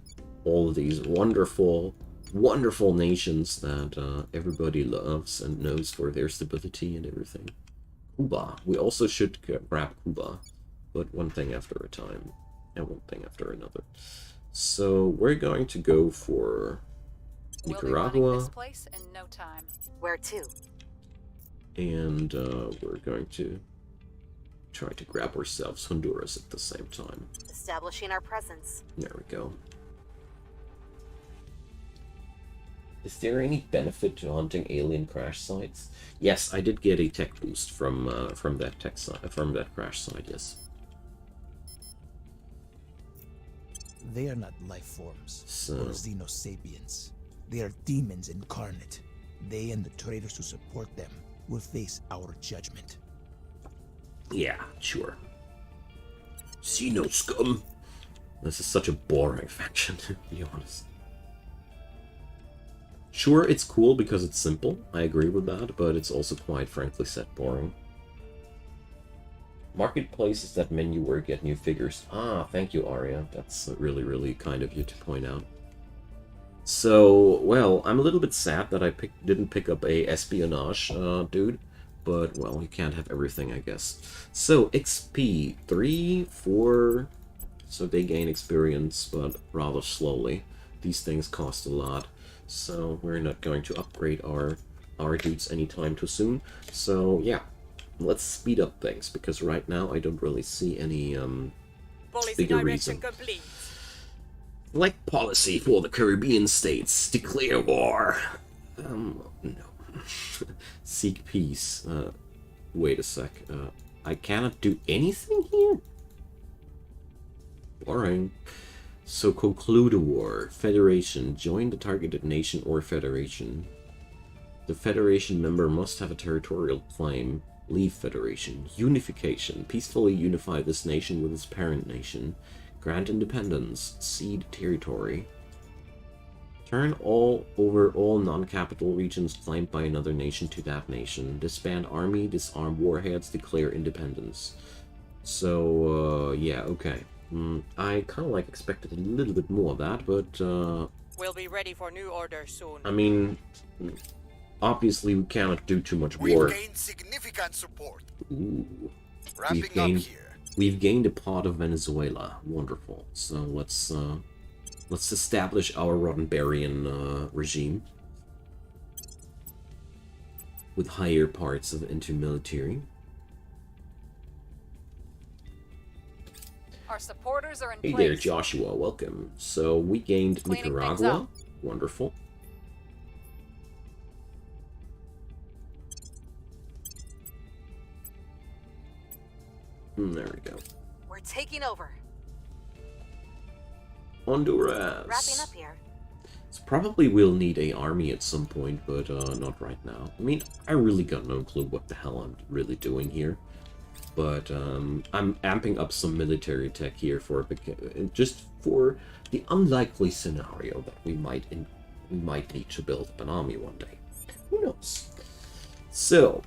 all of these wonderful, wonderful nations that everybody loves and knows for their stability and everything. Cuba. We also should grab Cuba, but one thing after a time, and one thing after another. So we're going to go for We'll be running Nicaragua, this place in no time. Where to? and we're going to try to grab ourselves Honduras at the same time. Establishing our presence. There we go. Is there any benefit to hunting alien crash sites? Yes, I did get a tech boost from that crash site. Yes. They are not life forms So- or xenosapiens. They are demons incarnate. They and the traitors who support them will face our judgment. Yeah, sure. See no scum. This is such a boring faction, to be honest. Sure, it's cool because it's simple. I agree with that, but it's also quite frankly said boring. Marketplace is that menu where you get new figures. Ah, thank you, Arya. That's really, really kind of you to point out. So, well, I'm a little bit sad that I didn't pick up a espionage dude, but, well, you can't have everything, I guess. So, XP, 3, 4, so they gain experience, but rather slowly. These things cost a lot, so we're not going to upgrade our dudes anytime too soon. So, yeah, let's speed up things, because right now I don't really see any, Policy bigger direction reason. complete. Like policy for the Caribbean states, declare war. No. Seek peace. Wait a sec. I cannot do anything here? Boring. So conclude a war. Federation. Join the targeted nation or federation. The federation member must have a territorial claim. Leave federation. Unification. Peacefully unify this nation with its parent nation. Grant independence. Cede territory. Turn all non-capital regions claimed by another nation to that nation. Disband army, disarm warheads, declare independence. So, yeah, okay. I kind of expected a little bit more of that, but, We'll be ready for new orders soon. I mean, obviously we cannot do too much We've war. gained significant support. Ooh. Wrapping up gained- here. We've gained a part of Venezuela. Wonderful. So let's establish our Roddenberryan regime with higher parts of intermilitary. Our supporters are in Hey place. there, Joshua. Welcome. So we gained Cleaning things Nicaragua. up. Wonderful. There we go. We're taking over. Honduras. Wrapping up here. So probably we'll need a army at some point, but not right now. I mean, I really got no clue what the hell I'm really doing here. But I'm amping up some military tech here for just for the unlikely scenario that we might need to build up an army one day. Who knows? So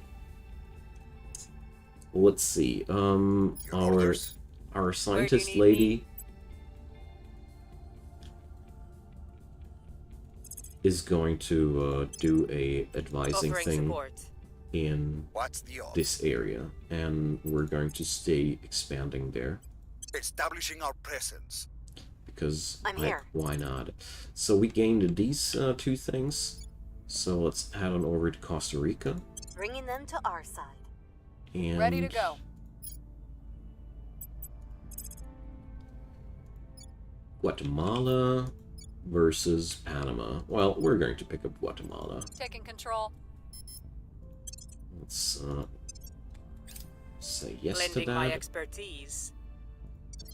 let's see. orders? Our Where scientist do you need lady is going to do a advising Offering thing support. in What's the odds? this area, and we're going to stay expanding there Establishing our presence. because I'm here. why not? So we gained these two things. So let's head on over to Costa Rica Bringing them to our side. and Ready to go. Guatemala versus Panama. Well, we're going to pick up Guatemala. Taking control. Let's say yes Lending to my that. expertise.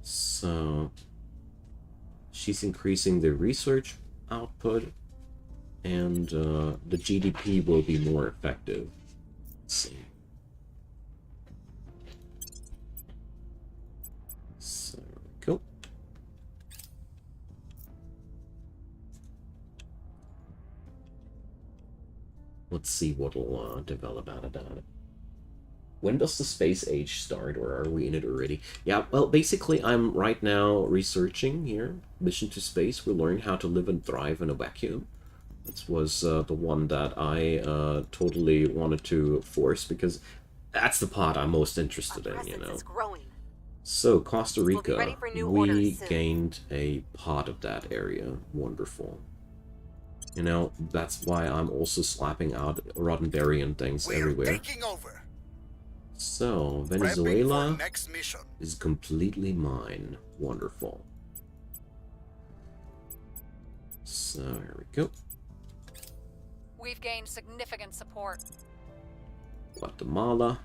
So she's increasing the research output, and the GDP will be more effective. Let's see. So cool. Let's see what'll develop out of that. When does the space age start, or are we in it already? Yeah, well, basically, I'm right now researching here. Mission to Space. We're learning how to live and thrive in a vacuum. This was the one that I totally wanted to force, because that's the part I'm most interested Our in, you presence know. is growing. So, Costa We'll Rica, be ready for new we orders soon. gained a part of that area. Wonderful. You know, that's why I'm also slapping out Roddenberryan things We're everywhere. taking over. So, Prepping Venezuela for next mission. is completely mine. Wonderful. So, here we go. We've gained significant support. Guatemala.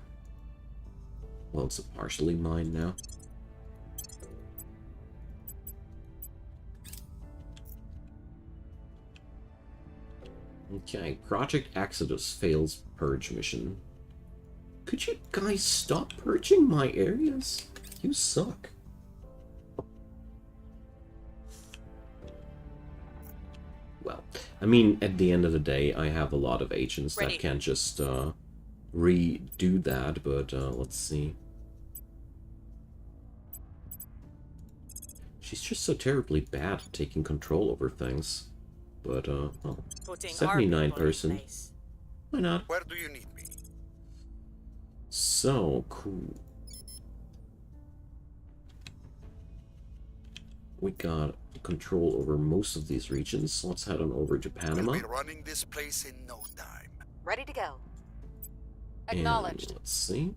Well, it's partially mine now. Okay, Project Exodus fails purge mission. Could you guys stop purging my areas? You suck. Well, I mean, at the end of the day, I have a lot of agents Ready. that can just redo that, but let's see. She's just so terribly bad at taking control over things. but well, Putting our 79 people in person. place. Why not? Where do you need me? So cool. We got control over most of these regions. Let's head on over to Panama. We'll be running this place in no time. Ready to go. Acknowledged. And let's see.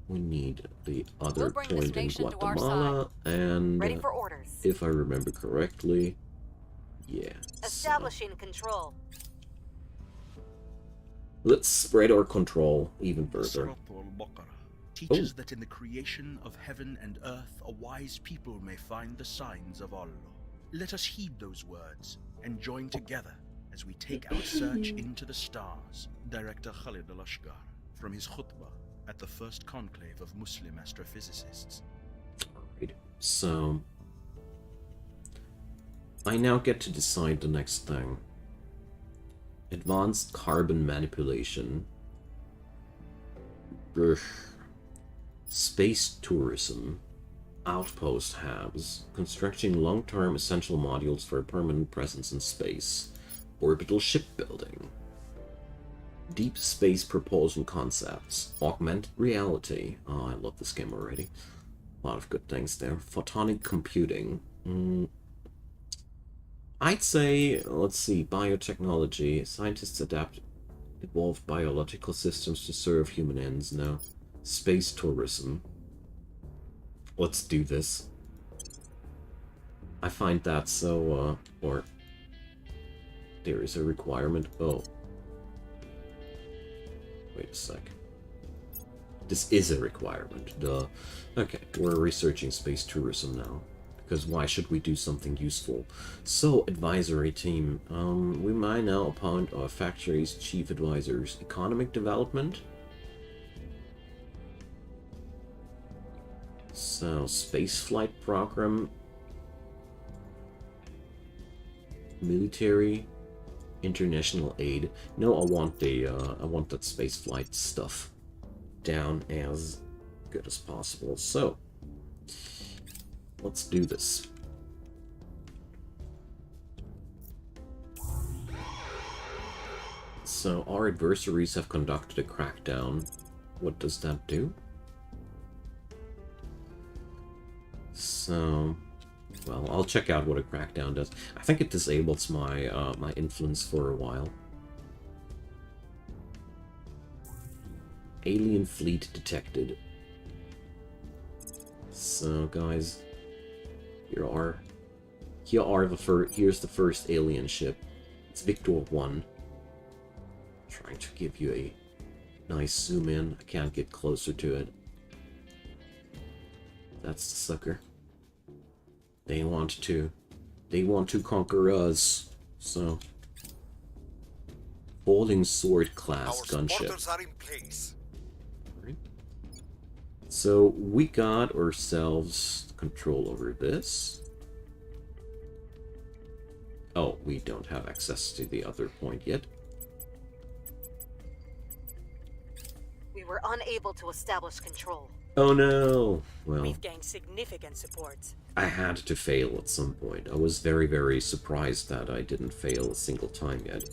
We need the other We'll bring this point in nation to our Guatemala, and Ready for orders. if I remember correctly, yeah. So Establishing control. let's spread our control even further. Surah Al-Baqarah teaches that in the creation of heaven and earth, a wise people may find the signs of Allah. Let us heed those words and join together as we take our search into the stars. Director Khalid Al-Ashgar from his khutbah at the first conclave of Muslim astrophysicists. Alright, so I now get to decide the next thing. Advanced carbon manipulation. Ugh. Space tourism. Outpost hubs. Constructing long-term essential modules for a permanent presence in space. Orbital shipbuilding. Deep space propulsion concepts. Augmented reality. Oh, I love this game already. A lot of good things there. Photonic computing. I'd say, let's see, biotechnology. Scientists evolve biological systems to serve human ends. No. Space tourism. Let's do this. I find that so, or there is a requirement. Oh. Wait a sec. This is a requirement, duh. Okay, we're researching space tourism now. Because why should we do something useful? So, advisory team. We might now appoint our factory's chief advisors. Economic development. So, spaceflight program. Military. International aid. No, I want that spaceflight stuff down as good as possible. So, let's do this. So, our adversaries have conducted a crackdown. What does that do? So, well, I'll check out what a crackdown does. I think it disables my my influence for a while. Alien fleet detected. So, guys, here's the first alien ship. It's Victor 1. Trying to give you a nice zoom in. I can't get closer to it. That's the sucker. They want to conquer us. So, Falling Sword class Our gunship. supporters are in place. So we got ourselves control over this. Oh, we don't have access to the other point yet. We were unable to establish control. Oh no! Well, We've gained significant support. I had to fail at some point. I was very, very surprised that I didn't fail a single time yet.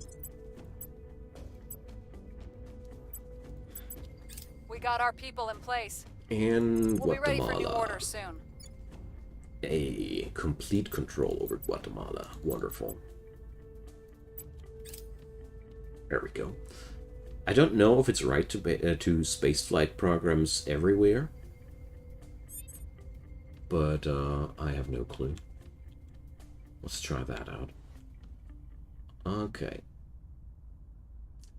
We got our people in place. And We'll be ready for new Guatemala. orders soon. A complete control over Guatemala. Wonderful. There we go. I don't know if it's right to spaceflight programs everywhere, but I have no clue. Let's try that out. Okay.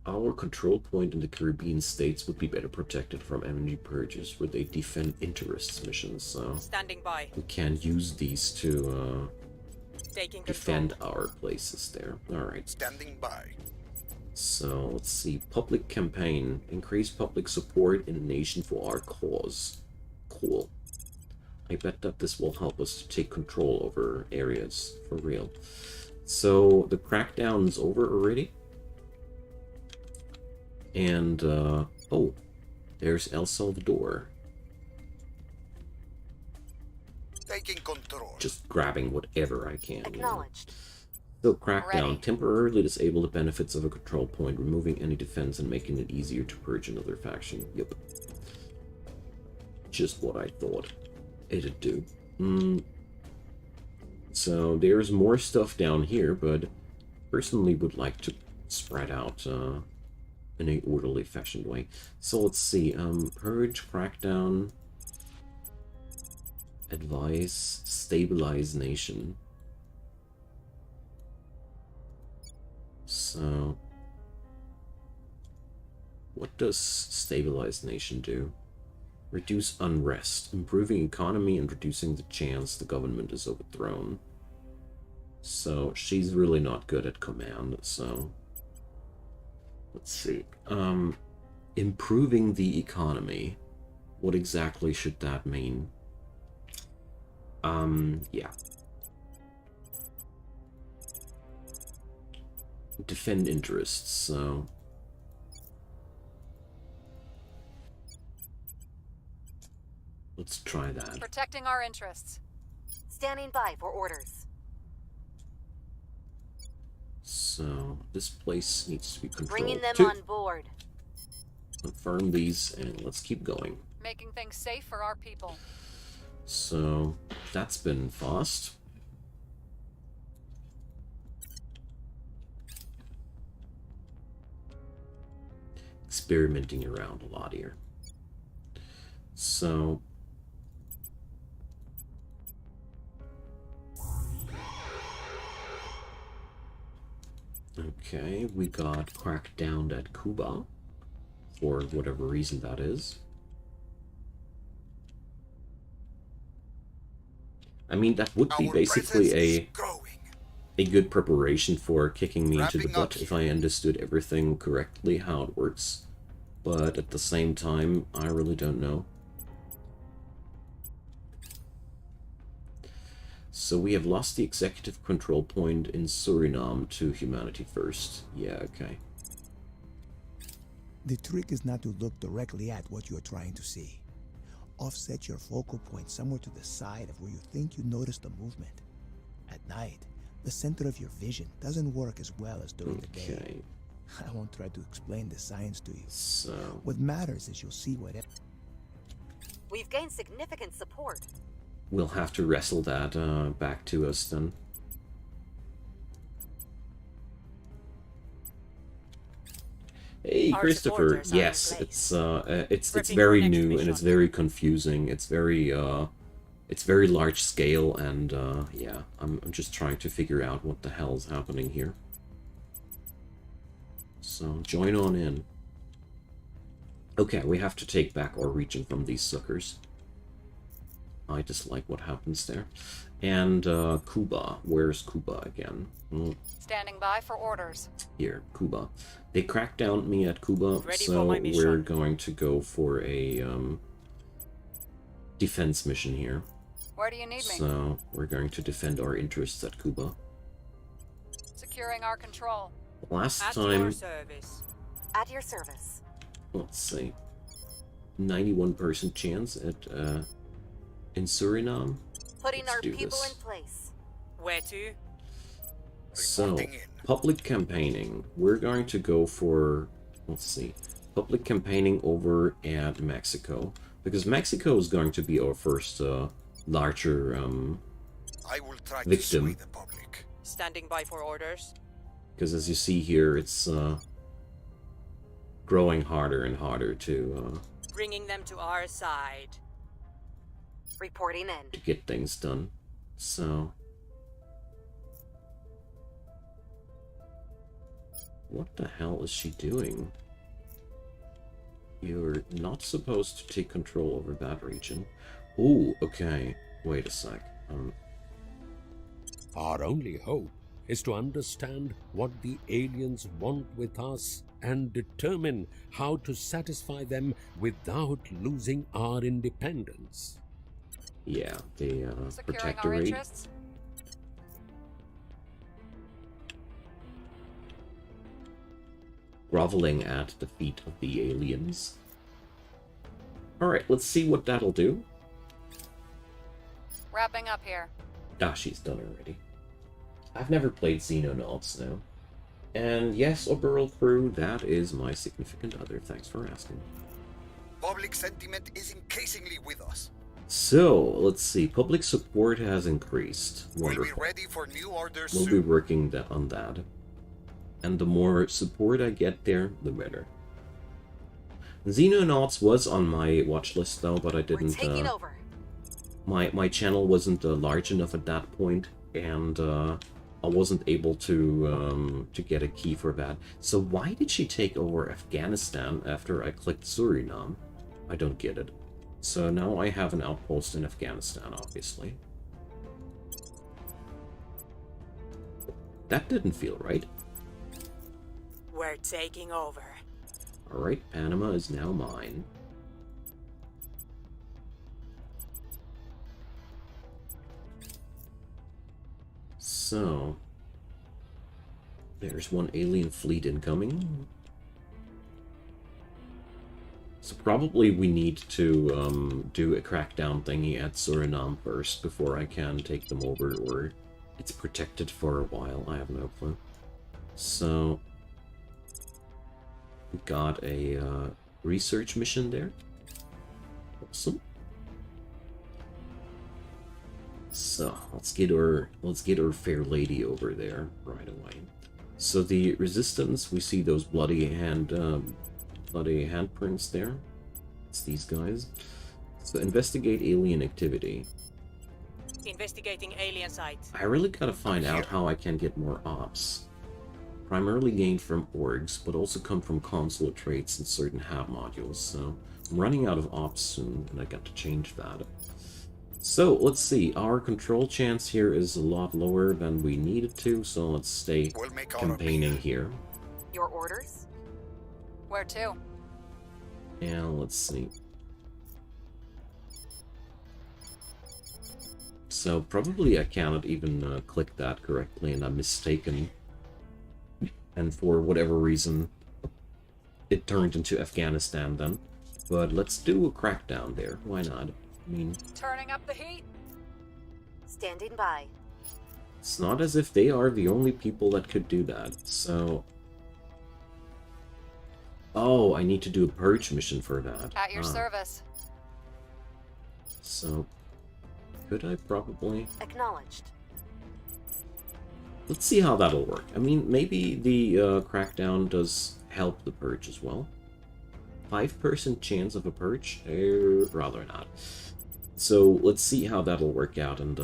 Our control point in the Caribbean states would be better protected from enemy purges with a defend interests mission, so Standing by. we can use these to Taking defend control. our places there. Alright. Standing by. So, let's see. Public campaign. Increase public support in the nation for our cause. Cool. I bet that this will help us to take control over areas, for real. So, the crackdown's over already. And, oh, there's El Salvador. Taking control. just grabbing whatever I can. Acknowledged. So crackdown. Ready. Temporarily disable the benefits of a control point, removing any defense and making it easier to purge another faction. Yep. Just what I thought it'd do. So there's more stuff down here, but personally would like to spread out in a orderly fashioned way. So let's see. Purge, crackdown, advise, stabilize nation. So, what does stabilize nation do? Reduce unrest, improving economy and reducing the chance the government is overthrown. So, she's really not good at command, so... Let's see. Improving the economy. What exactly should that mean? Yeah. Defend interests, so... Let's try that. Protecting our interests. Standing by for orders. So, this place needs to be controlled. Bringing them too. on board. Confirm these, and let's keep going. Making things safe for our people. So, that's been fast. Experimenting around a lot here. So... Okay, we got cracked down at Cuba, for whatever reason that is. I mean, that would be Our basically presence is a growing. good preparation for kicking me into the Wrapping up butt if I understood everything correctly, how it works. But at the same time, I really don't know. So we have lost the executive control point in Suriname to Humanity First. Yeah, okay. The trick is not to look directly at what you're trying to see. Offset your focal point somewhere to the side of where you think you notice the movement. At night, the center of your vision doesn't work as well as during the day. Okay. I won't try to explain the science to you. So... What matters is you'll see whatever. We've gained significant support. we'll have to wrestle that back to us then. Hey, Our Christopher. supporters are in Yes, place. it's Prepping very for next new and mission. it's very confusing. It's very large scale, and yeah, I'm just trying to figure out what the hell's happening here. So join on in. Okay, we have to take back our region from these suckers. I dislike what happens there. And Cuba. Where's Cuba again? Standing by for orders. Here, Cuba. They cracked down on me at Cuba, Ready so for my mission. we're going to go for a defense mission here. Where do you need me? So we're going to defend our interests at Cuba. Securing our control. Last At time, your service. At your service. let's see, 91% chance at in Suriname. Putting Let's our do people this. in place. Where to? So, Reporting in. public campaigning. We're going to go for, let's see, public campaigning over at Mexico. Because Mexico is going to be our first larger I will try to victim. sway the public. Standing by for orders. Because as you see here, it's growing harder and harder to Bringing them to our side. Reporting in. get things done. So... what the hell is she doing? You're not supposed to take control over that region. Ooh, okay. Wait a sec. Our only hope is to understand what the aliens want with us and determine how to satisfy them without losing our independence. Yeah, the Securing our protectorate. interests. Groveling at the feet of the aliens. Alright, let's see what that'll do. Wrapping up here. Ah, she's done already. I've never played Xenonauts now. And yes, Oberal Crew, that is my significant other. Thanks for asking. Public sentiment is increasingly with us. So, let's see. Public support has increased. We'll be Wonderful. ready for new orders We'll be soon. working on that. And the more support I get there, the better. Xenonauts was on my watch list though, but I We're didn't. taking over. My channel wasn't large enough at that point, and I wasn't able to get a key for that. So why did she take over Afghanistan after I clicked Suriname? I don't get it. So now I have an outpost in Afghanistan, obviously. That didn't feel right. We're taking over. Alright, Panama is now mine. So, there's one alien fleet incoming. So probably we need to do a crackdown thingy at Suriname first before I can take them over, or it's protected for a while. I have no clue. So, we got a research mission there. Awesome. So let's get our fair lady over there right away. So the resistance, we see those bloody handprints there. It's these guys. So investigate alien activity. Investigating alien sites. I really gotta find out how I can get more ops. Primarily gained from orgs, but also come from consular traits and certain hab modules. So I'm running out of ops soon, and I got to change that. So let's see, our control chance here is a lot lower than we needed to, so let's stay campaigning here. Your orders? Where to? And let's see. So probably I cannot even click that correctly, and I'm mistaken. And for whatever reason, it turned into Afghanistan then. But let's do a crackdown there. Why not? I mean, Turning up the heat. Standing by. it's not as if they are the only people that could do that. So, oh, I need to do a purge mission for that. At your service. So, could I probably? Acknowledged. Let's see how that'll work. I mean, maybe the crackdown does help the purge as well. 5% chance of a purge? Rather not. So let's see how that'll work out and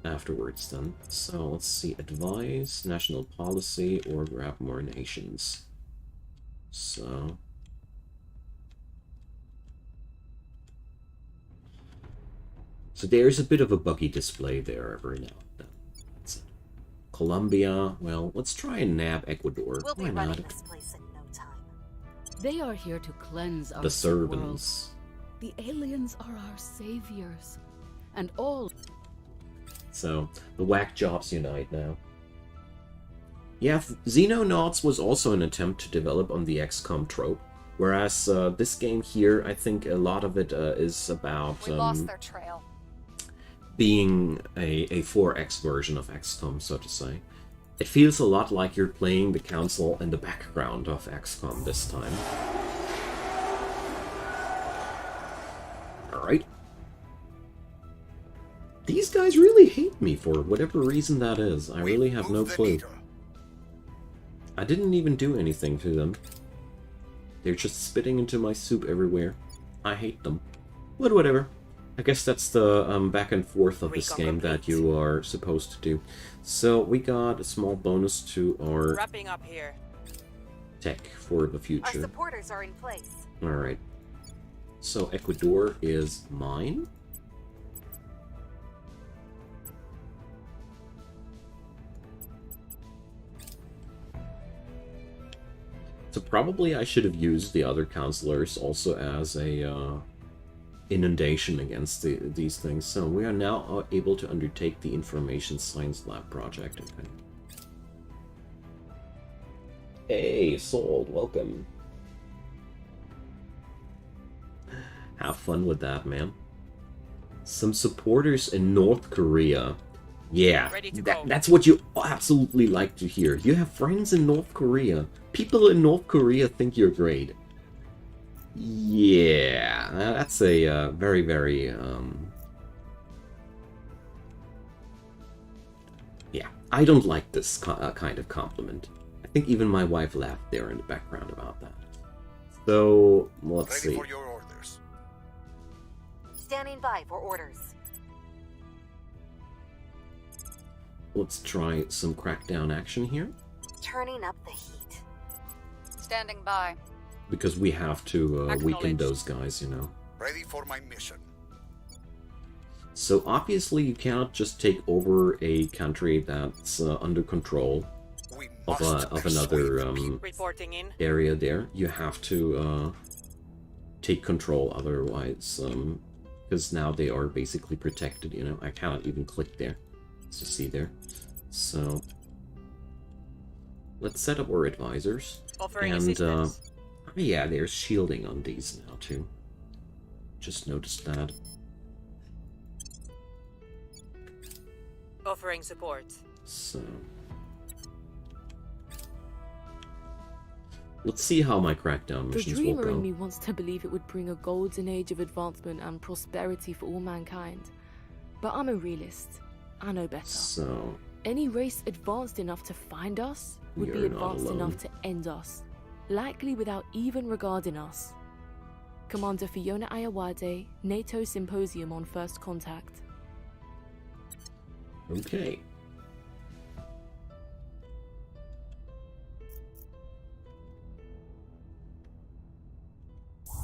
afterwards then. So let's see, advise, national policy, or grab more nations. So there's a bit of a buggy display there every now and then. That's it. Colombia, well, let's try and nab Ecuador. We'll be Why running not? this place in no time. They are here to cleanse our The world. servants. The aliens are our saviors. And all... So, the whack jobs unite now. Yeah, Xenonauts was also an attempt to develop on the XCOM trope. Whereas this game here, I think a lot of it is about We lost their trail. being a 4X version of XCOM, so to say. It feels a lot like you're playing the council in the background of XCOM this time. Alright. These guys really hate me for whatever reason that is. I really have no clue. I didn't even do anything to them. They're just spitting into my soup everywhere. I hate them. But whatever. I guess that's the back and forth of this game that you are supposed to do. So we got a small bonus to our Wrapping up here. tech for the Our future. supporters are in place. Alright. So Ecuador is mine. So probably I should have used the other counselors also as a inundation against these things. So we are now able to undertake the Information Science Lab project. Okay. Hey, Sold, welcome. Have fun with that, man. Some supporters in North Korea. Yeah, Ready to go. that's what you absolutely like to hear. You have friends in North Korea. People in North Korea think you're great. Yeah, that's a very, very... Yeah, I don't like this kind of compliment. I think even my wife laughed there in the background about that. So, let's Ready see. for your orders. Standing by for orders. Let's try some crackdown action here. Turning up the heat. Standing by. Because we have to weaken Acknowledged. those guys, you know. Ready for my mission. So obviously you cannot just take over a country that's under control We of, must of persuade another the people. Reporting in. area there. You have to take control, otherwise, because now they are basically protected, you know. I cannot even click there to see there. So let's set up our advisors. Offering And assistance. yeah, there's shielding on these now too. Just noticed that. Offering support. So let's see how my crackdown The missions will dreamer in go. me wants to believe it would bring a golden age of advancement and prosperity for all mankind. But I'm a realist. I know better. So Any race advanced enough to find us would be You're not advanced alone. enough to end us, likely without even regarding us. Commander Fiona Ayawade, NATO Symposium on First Contact. okay.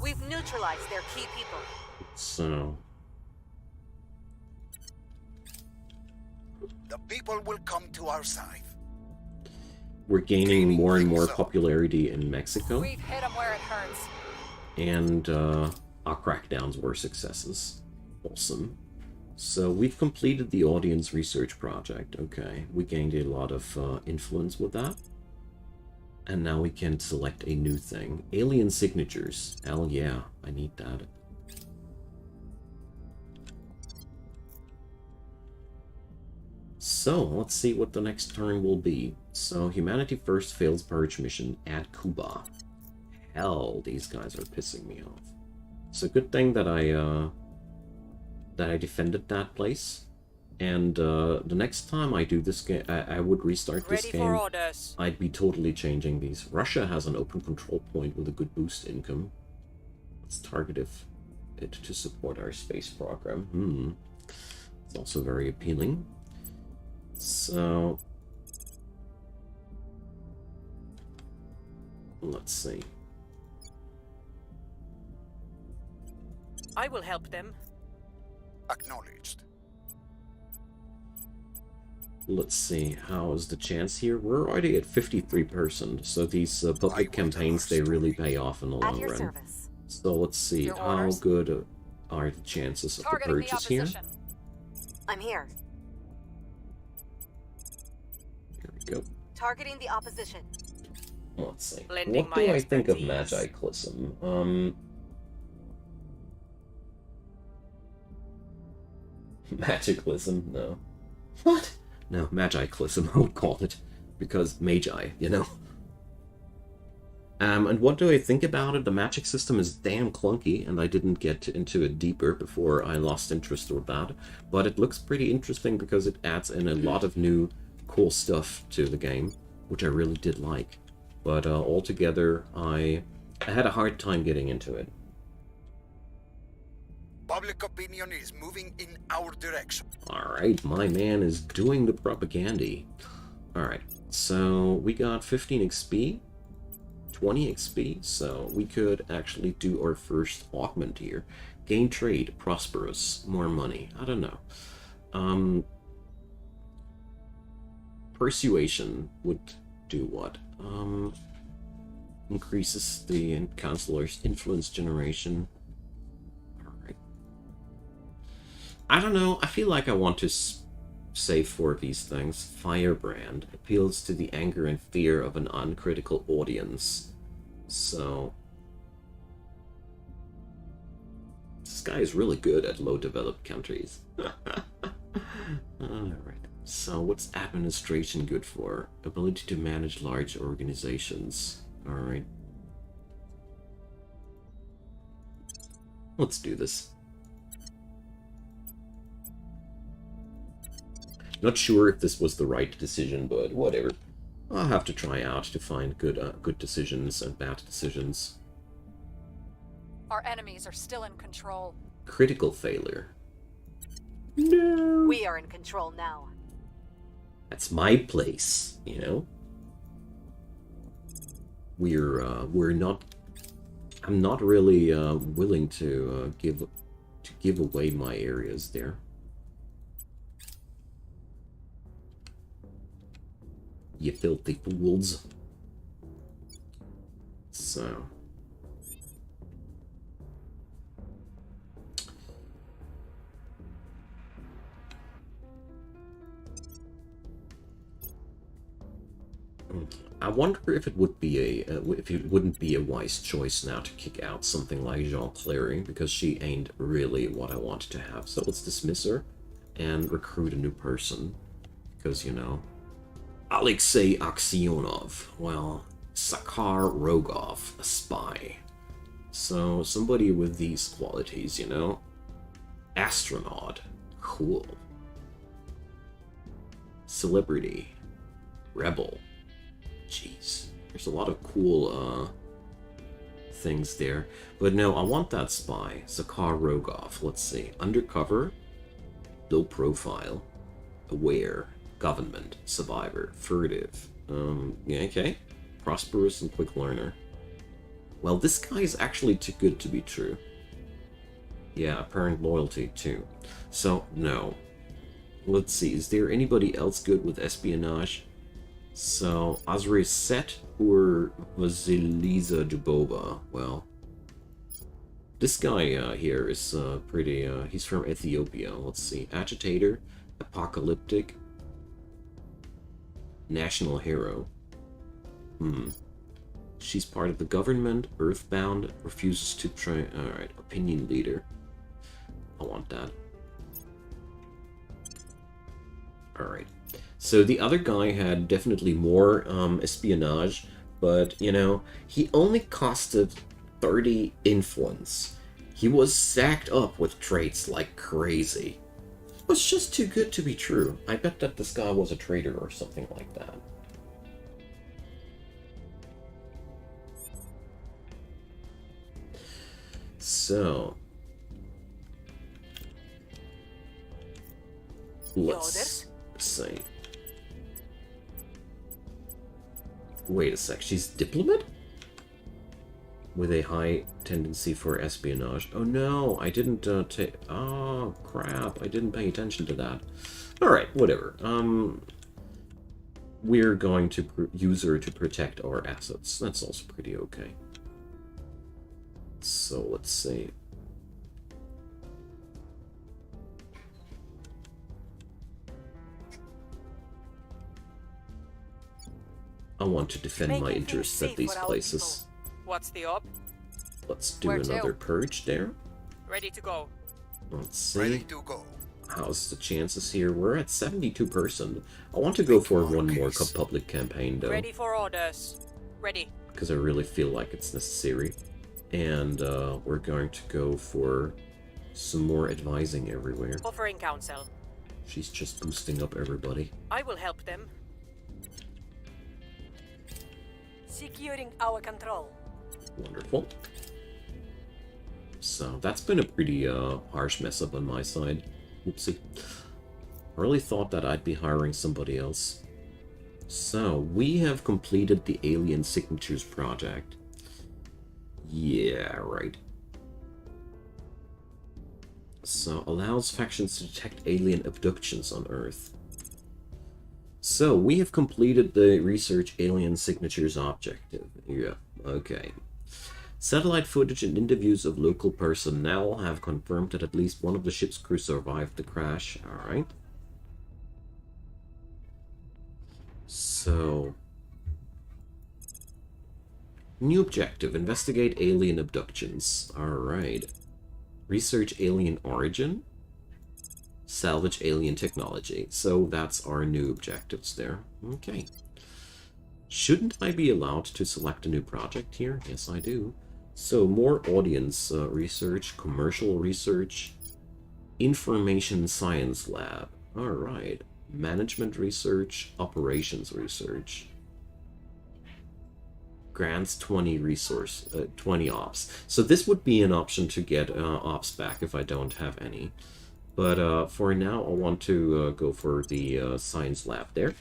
We've neutralized their key people. So The people will come to our side. we're gaining more and more popularity in Mexico, We've hit them where it hurts. and our crackdowns were successes. Awesome. So we've completed the audience research project. Okay, we gained a lot of influence with that. And now we can select a new thing. Alien signatures. Hell yeah, I need that. So, let's see what the next turn will be. So, Humanity First fails purge mission at Cuba. Hell, these guys are pissing me off. It's a good thing that I defended that place. And the next time I do this game, I would restart this Ready game. for orders. I'd be totally changing these. Russia has an open control point with a good boost income. Let's target it to support our space program. It's also very appealing. So let's see. I will help them. Acknowledged. Let's see, how is the chance here? We're already at 53%, so these public campaigns, they really pay off in the At long your run. service. So let's see, Your how orders? good are the chances of the Targeting the purchase here? opposition. I'm here. Here we go. Targeting the opposition. Let's see. Lending What do my I think of expertise. Magicalism? Magicalism? No. What? No, Magicalism, I would call it. Because Magi, you know? And what do I think about it? The magic system is damn clunky, and I didn't get into it deeper before I lost interest with that. But it looks pretty interesting because it adds in a lot of new cool stuff to the game, which I really did like. But altogether, I had a hard time getting into it. Public opinion is moving in our direction. Alright, my man is doing the propaganda. Alright, so we got 15 XP, 20 XP, so we could actually do our first augment here. Gain trade, prosperous, more money, I don't know. Persuasion would do what? Increases the counselor's influence generation. Alright. I don't know, I feel like I want to save 4 of these things. Firebrand appeals to the anger and fear of an uncritical audience. So This guy is really good at low-developed countries. Alright. So, what's administration good for? Ability to manage large organizations. Alright. Let's do this. Not sure if this was the right decision, but whatever. I'll have to try out to find good decisions and bad decisions. Our enemies are still in control. Critical failure. No. We are in control now. That's my place, you know? We're not... I'm not really willing to give away my areas there. You filthy fools. So... I wonder if it would be if it wouldn't be a wise choice now to kick out something like Jean Clary, because she ain't really what I wanted to have. So let's dismiss her and recruit a new person, because, you know, Alexei Aksionov, well, Sakar Rogov, a spy. So somebody with these qualities, you know, astronaut, cool, celebrity, rebel. Jeez, there's a lot of cool things there. But no, I want that spy, Sakar Rogov. Let's see. Undercover, low profile, aware, government, survivor, furtive. Yeah, okay. Prosperous and quick learner. Well, this guy is actually too good to be true. Yeah, apparent loyalty too. So, no. Let's see, is there anybody else good with espionage? So, Azri Set or Vasilisa Dubova? Well, this guy here is pretty, he's from Ethiopia. Let's see, agitator, apocalyptic, national hero. She's part of the government, earthbound, refuses to try... Alright, opinion leader. I want that. Alright. So the other guy had definitely more espionage, but, you know, he only costed 30 influence. He was stacked up with traits like crazy. It was just too good to be true. I bet that this guy was a traitor or something like that. So... let's see. Wait a sec, she's diplomat? With a high tendency for espionage. Oh no, I didn't take... Oh, crap, I didn't pay attention to that. Alright, whatever. We're going to use her to protect our assets. That's also pretty okay. So, let's see. I want to defend my interests at these places. What's the op? Let's do another purge there. Ready to go. Let's see. Ready to go. How's the chances here? We're at 72%. I want to go for one more public campaign though. Ready for orders. Ready. Because I really feel like it's necessary. And we're going to go for some more advising everywhere. Offering counsel. She's just boosting up everybody. I will help them. Securing our control. Wonderful. So that's been a pretty harsh mess up on my side. Oopsie. I really thought that I'd be hiring somebody else. So we have completed the Alien Signatures project. Yeah, right. So allows factions to detect alien abductions on Earth. So, we have completed the Research Alien Signatures objective. Yeah, okay. Satellite footage and interviews of local personnel have confirmed that at least one of the ship's crew survived the crash. Alright. So... new objective, investigate alien abductions. Alright. Research alien origin. Salvage alien technology. So that's our new objectives there. Okay. Shouldn't I be allowed to select a new project here? Yes, I do. So more audience research, commercial research, information science lab. All right. Management research, operations research. Grants 20 resource, 20 ops. So this would be an option to get ops back if I don't have any. But for now, I want to go for the science lab there.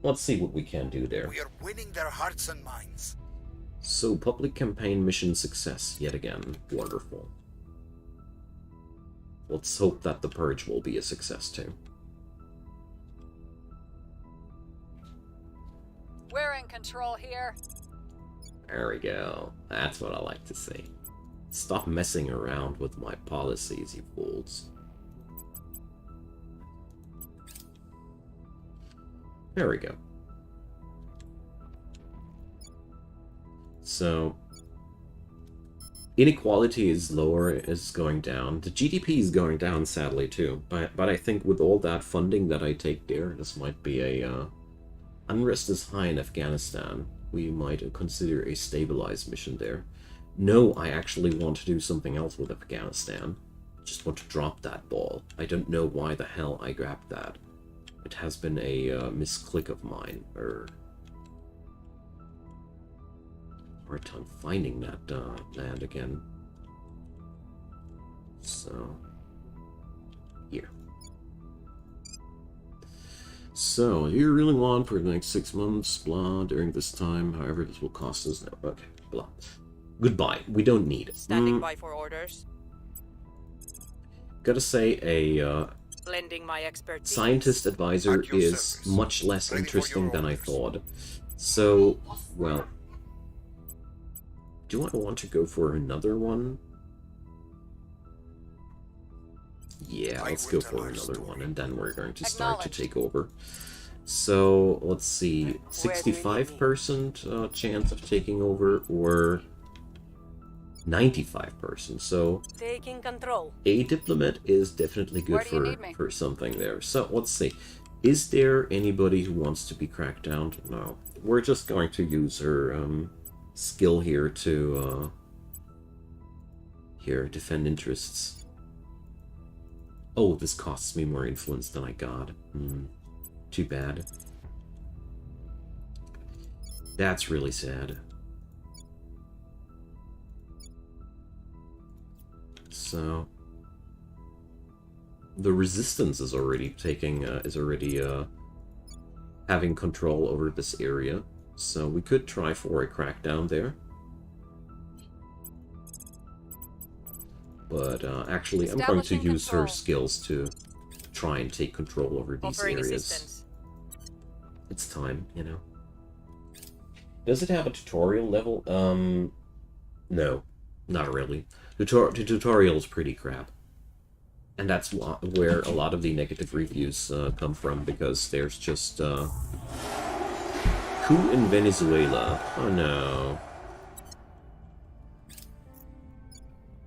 Let's see what we can do there. We are winning their hearts and minds. So, public campaign mission success, yet again. Wonderful. Let's hope that the purge will be a success too. We're in control here. There we go. That's what I like to see. Stop messing around with my policies, you fools. There we go. So, inequality is lower, is going down. The GDP is going down, sadly, too. But I think with all that funding that I take there, this might be a... unrest is high in Afghanistan. We might consider a stabilized mission there. No, I actually want to do something else with Afghanistan. Just want to drop that ball. I don't know why the hell I grabbed that. It has been a misclick of mine, or hard time finding that land again. So here. So you really want for the next 6 months, blah. During this time, however, this will cost us. No, okay, blah. Goodbye. We don't need it. Standing by for orders. Gotta say, a Blending my expertise. scientist advisor is much less interesting than I thought. So, well, do I want to go for another one? Yeah, let's go for another one, and then we're going to start to take over. So, let's see, 65% chance of taking over, or 95%. So, taking control. A diplomat is definitely good for something there. So, let's see. Is there anybody who wants to be cracked down? No. We're just going to use her skill here to defend interests. Oh, this costs me more influence than I got. Too bad. That's really sad. So the resistance is already having control over this area. So we could try for a crackdown there. But actually, I'm going to use her skills to try and take control over these areas. It's time, you know. Does it have a tutorial level? No, not really. The tutorial is pretty crap. And that's where a lot of the negative reviews come from, because there's just coup in Venezuela. Oh no.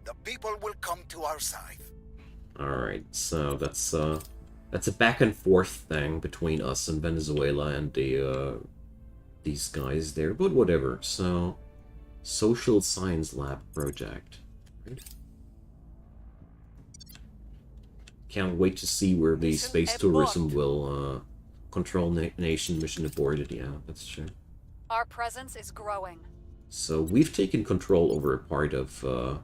The people will come to our side. Alright, so that's a back and forth thing between us and Venezuela and these guys there, but whatever. So, social science lab project. Right. Can't wait to see where the space tourism will control nation mission aborted. Yeah, that's true. Our presence is growing. So we've taken control over a part of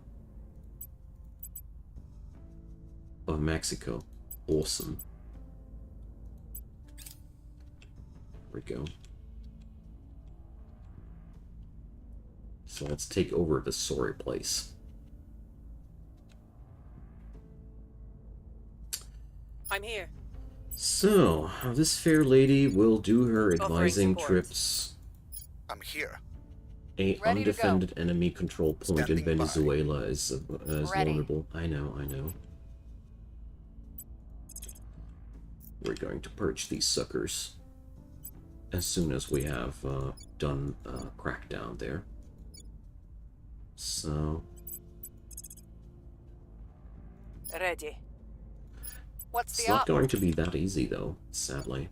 Mexico. Awesome. There we go. So let's take over the sorry place. I'm here. So, this fair lady will do her advising trips. I'm here. A undefended enemy control point in Venezuela is vulnerable. I know. We're going to purge these suckers as soon as we have done crackdown there. So, Ready. What's It's the not op? going to be that easy, though, sadly.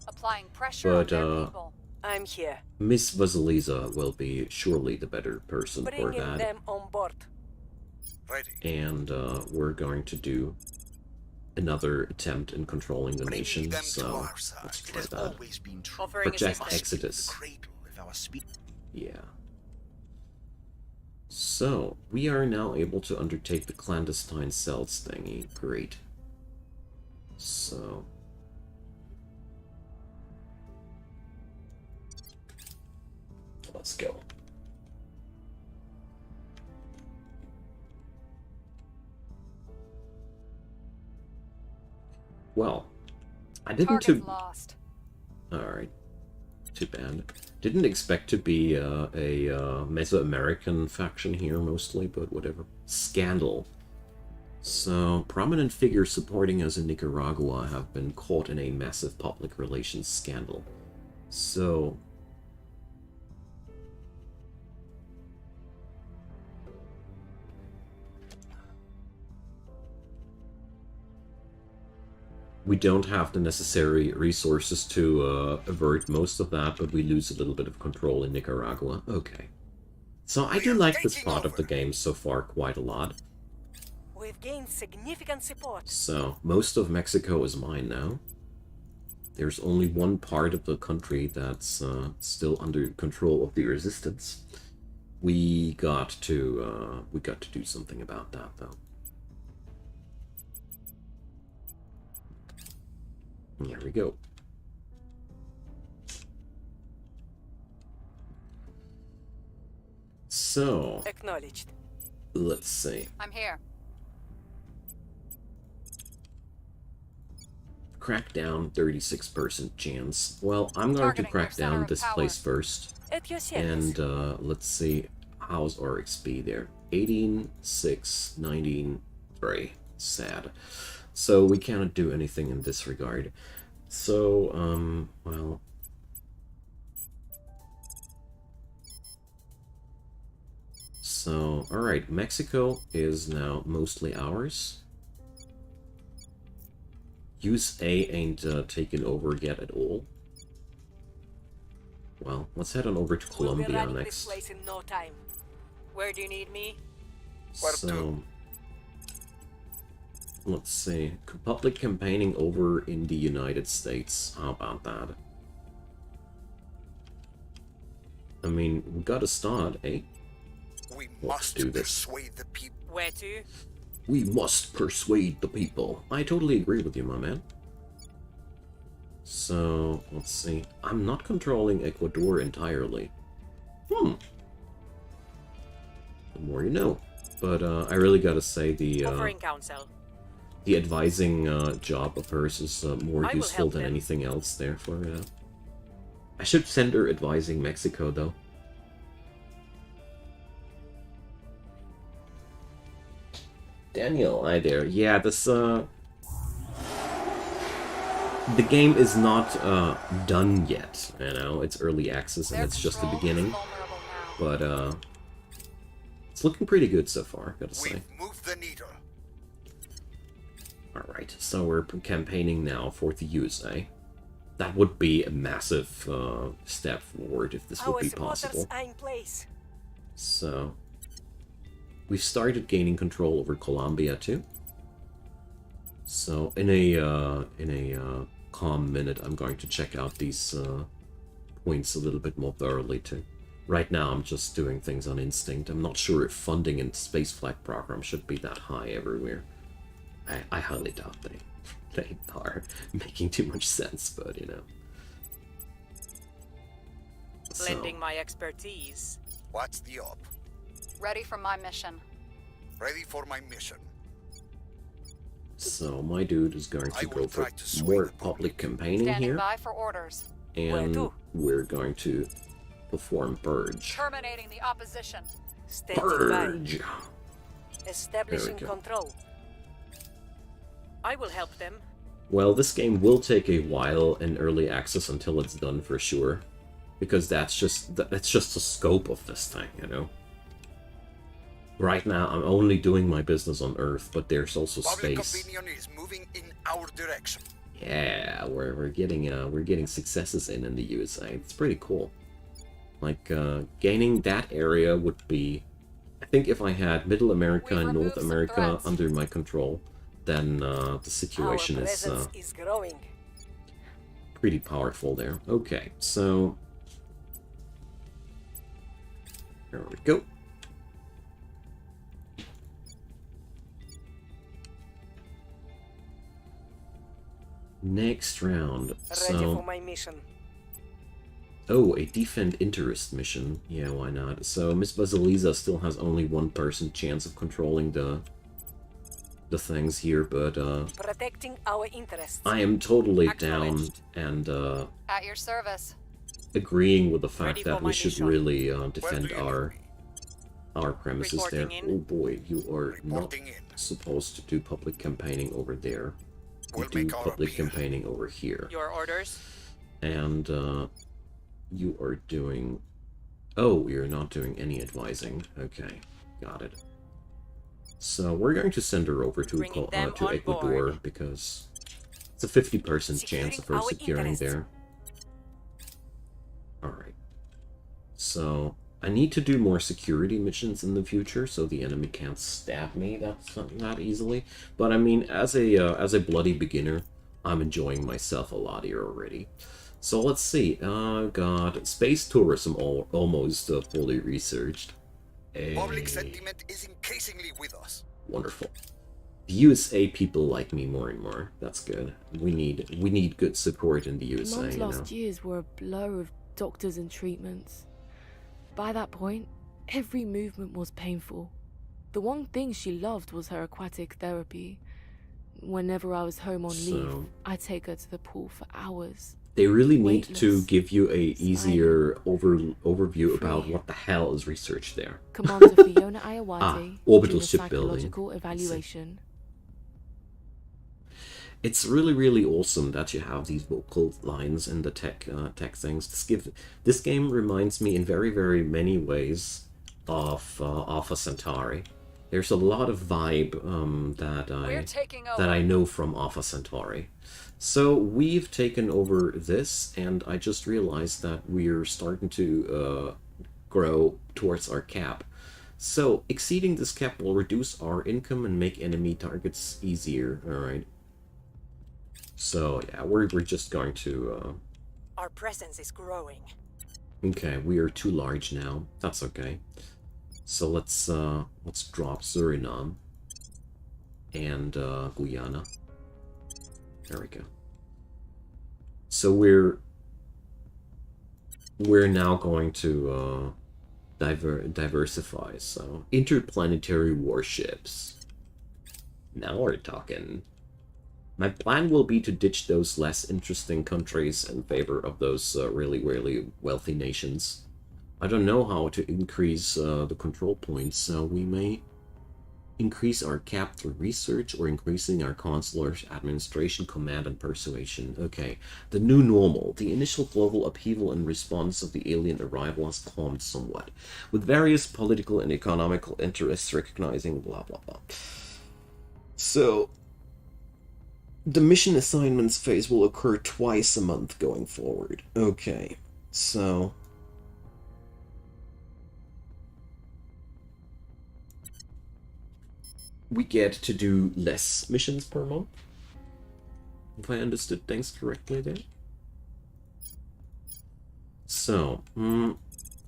Applying pressure But, on their people. I'm here. Miss Vasilisa will be surely the better person for Bringing that. them on board. Ready. And we're going to do another attempt in controlling the Bringing nation, them to so our let's side. It try has that. always been true. Offering Project assistance. Exodus. The cradle if our speak. Yeah. So, we are now able to undertake the clandestine cells thingy. Great. So... let's go. Well, I didn't Target's lost. Alright. Too bad. Didn't expect to be a Mesoamerican faction here, mostly, but whatever. Scandal. So, prominent figures supporting us in Nicaragua have been caught in a massive public relations scandal. So... we don't have the necessary resources to avert most of that, but we lose a little bit of control in Nicaragua. Okay. So I do like this part of the game so far quite a lot. We've gained significant support. So, most of Mexico is mine now. There's only one part of the country that's still under control of the resistance. We got to do something about that, though. There we go. So, Acknowledged. let's see. I'm here. Crackdown, 36% chance. Well, I'm going to Targeting crack their center down of this power. place first. At your service. And let's see, how's our XP there? 18, 6, 19, 3. Sad. So we cannot do anything in this regard. So, well... so, alright, Mexico is now mostly ours. USA ain't taken over yet at all. Well, let's head on over to We'll be Colombia running this next. place in no time. Where do you need me? So, let's see. Public campaigning over in the United States. How about that? I mean, we gotta start, eh? We Let's must do this. persuade the people. Where to? We must persuade the people. I totally agree with you, my man. So, let's see. I'm not controlling Ecuador entirely. The more you know. But I really gotta say the Offering counsel. the advising job of hers is more I will useful help than them. anything else there for I should send her advising Mexico, though. Daniel, hi there. Yeah, this the game is not done yet, you know. It's early access and Their it's just the control is beginning. vulnerable now. But it's looking pretty good so far, gotta say. We've moved the needle. Alright, so we're campaigning now for the USA. That would be a massive step forward if this would Our be supporters possible. are in place. So, we've started gaining control over Colombia too. So, in a calm minute, I'm going to check out these points a little bit more thoroughly too. Right now, I'm just doing things on instinct. I'm not sure if funding in spaceflight program should be that high everywhere. I highly doubt they are making too much sense, but you know. Lending my expertise. What's the op? Ready for my mission. Ready for my mission. So my dude is going I to will go for try to sway more the public campaigning Standing here, by for orders. and to? we're going to perform purge. Terminating the opposition. Standing by. Purge. Establishing go. control. I will help them. Well, this game will take a while in early access until it's done for sure, because that's just the scope of this thing, you know. Right now, I'm only doing my business on Earth, but there's also Public space. opinion is moving in our direction. Yeah, we're getting successes in the USA. It's pretty cool. Like gaining that area would be, I think, if I had Middle America and North America under my control, then the situation is growing. pretty powerful there. Okay, so there we go. Next round. Ready for my mission. Oh, a defend interest mission. Yeah, why not? So Miss Vasilisa still has only 1% chance of controlling the things here, but protecting our interests. I am totally down and At your service. agreeing with the fact Ready that for we my should mission. really defend our premises there. Reporting in. Oh boy, you are not Reporting in. supposed to do public campaigning over there. You We'll do make our public appeal. campaigning over here. Your orders? And you are doing... Oh, you're not doing any advising. Okay, got it. So we're going to send her over to, Bringing them on Ecuador board. because it's a 50% chance of her Securing our securing interests. there. Alright. So I need to do more security missions in the future so the enemy can't stab me that easily. But I mean, as a bloody beginner, I'm enjoying myself a lot here already. So let's see. God, space tourism almost fully researched. Public sentiment is increasingly with us. Wonderful. The USA people like me more and more. That's good. We need good support in the USA. Mum's You know? last years were a blur of doctors and treatments. By that point, every movement was painful. The one thing she loved was her aquatic therapy. Whenever I was home on leave, I'd take her to the pool for hours. They really need to Weightless, give you a easier overview free. about what the hell is researched there. Commander Fiona Ayawade orbital doing a shipbuilding. psychological evaluation. It's really awesome that you have these vocal lines in the tech things. This game reminds me in very many ways of Alpha Centauri. There's a lot of vibe that I know from Alpha Centauri. So we've taken over this, and I just realized that we're starting to grow towards our cap. So exceeding this cap will reduce our income and make enemy targets easier. All right. So yeah, we're just going to. Our presence is growing. Okay, we are too large now. That's okay. So let's drop Suriname and Guyana. There we go. So we're now going to diversify. So interplanetary warships. Now we're talking. My plan will be to ditch those less interesting countries in favor of those really wealthy nations. I don't know how to increase the control points, so we may increase our cap through research or increasing our consular administration, command, and persuasion. Okay, the new normal. The initial global upheaval in response of the alien arrival has calmed somewhat, with various political and economical interests recognizing blah blah blah. So, the mission assignments phase will occur twice a month going forward. Okay, so we get to do less missions per month, if I understood things correctly there. So,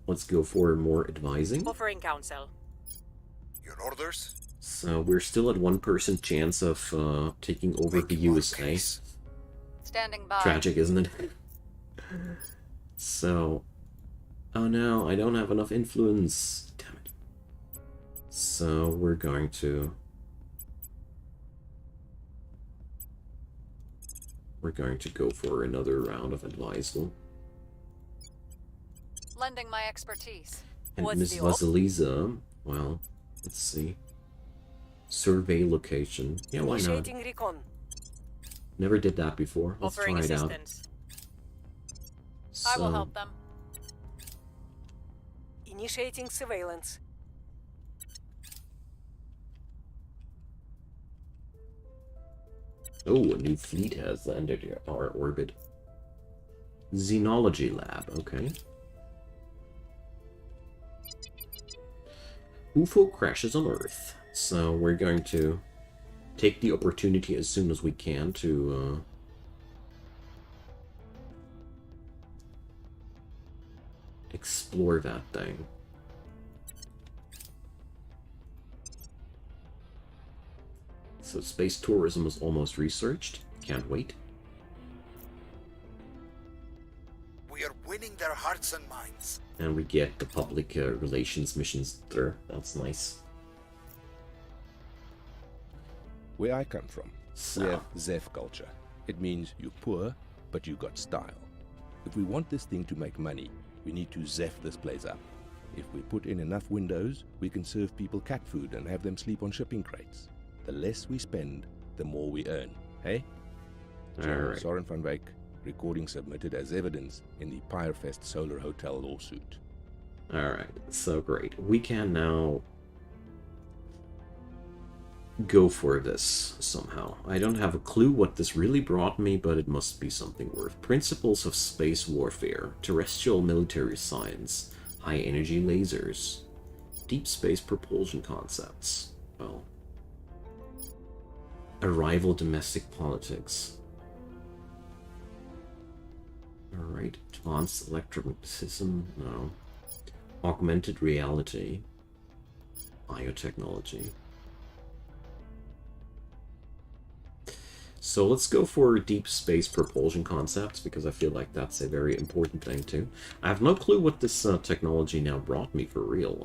let's go for more advising. Offering counsel. Your orders? So we're still at 1% chance of taking over the USA. Standing by. Tragic, isn't it? So, oh no, I don't have enough influence. Damn it. So we're going to go for another round of advisal. Lending my expertise. And What's Miss the Vasilisa, well, let's see. Survey location. Yeah, why not? Initiating recon. Never did that before. Let's Offering try it out. assistance. I will So, help them. Initiating surveillance. Oh, a new fleet has landed our orbit. Xenology lab, okay. UFO crashes on Earth. So we're going to take the opportunity as soon as we can to explore that thing. So space tourism is almost researched. Can't wait. We are winning their hearts and minds. And we get the public relations missions there. That's nice. Where I come from, So. we have Zeph culture. It means you're poor, but you got style. If we want this thing to make money, we need to Zeph this place up. If we put in enough windows, we can serve people cat food and have them sleep on shipping crates. The less we spend, the more we earn. Hey? Alright. Soren van Wyk, recording submitted as evidence in the Pyrefest Solar Hotel lawsuit. Alright, so great. We can now go for this somehow. I don't have a clue what this really brought me, but it must be something worth. Principles of space warfare, terrestrial military science, high energy lasers, deep space propulsion concepts. Well, arrival domestic politics. Alright, advanced electromagnetism, no. Augmented reality, biotechnology. So let's go for deep space propulsion concepts, because I feel like that's a very important thing too. I have no clue what this technology now brought me for real,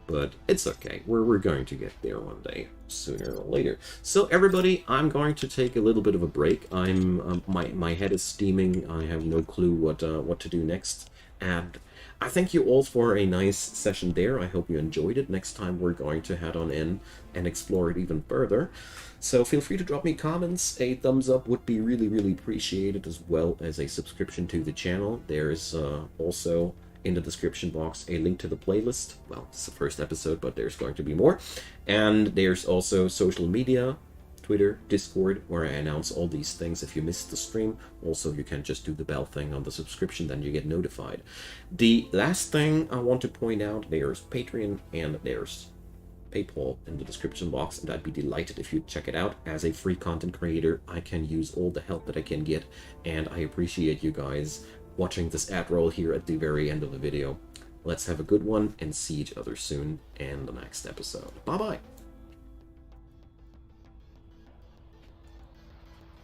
but it's okay. We're going to get there one day, sooner or later. So everybody, I'm going to take a little bit of a break. I'm my head is steaming. I have no clue what to do next, and I thank you all for a nice session there. I hope you enjoyed it. Next time we're going to head on in and explore it even further. So feel free to drop me comments. A thumbs up would be really, really appreciated, as well as a subscription to the channel. There's also in the description box a link to the playlist. Well, it's the first episode, but there's going to be more. And there's also social media, Twitter, Discord, where I announce all these things if you missed the stream. Also, you can just do the bell thing on the subscription, then you get notified. The last thing I want to point out, there's Patreon and there's PayPal in the description box, and I'd be delighted if you'd check it out. As a free content creator, I can use all the help that I can get, and I appreciate you guys watching this ad roll here at the very end of the video. Let's have a good one and see each other soon in the next episode. Bye-bye!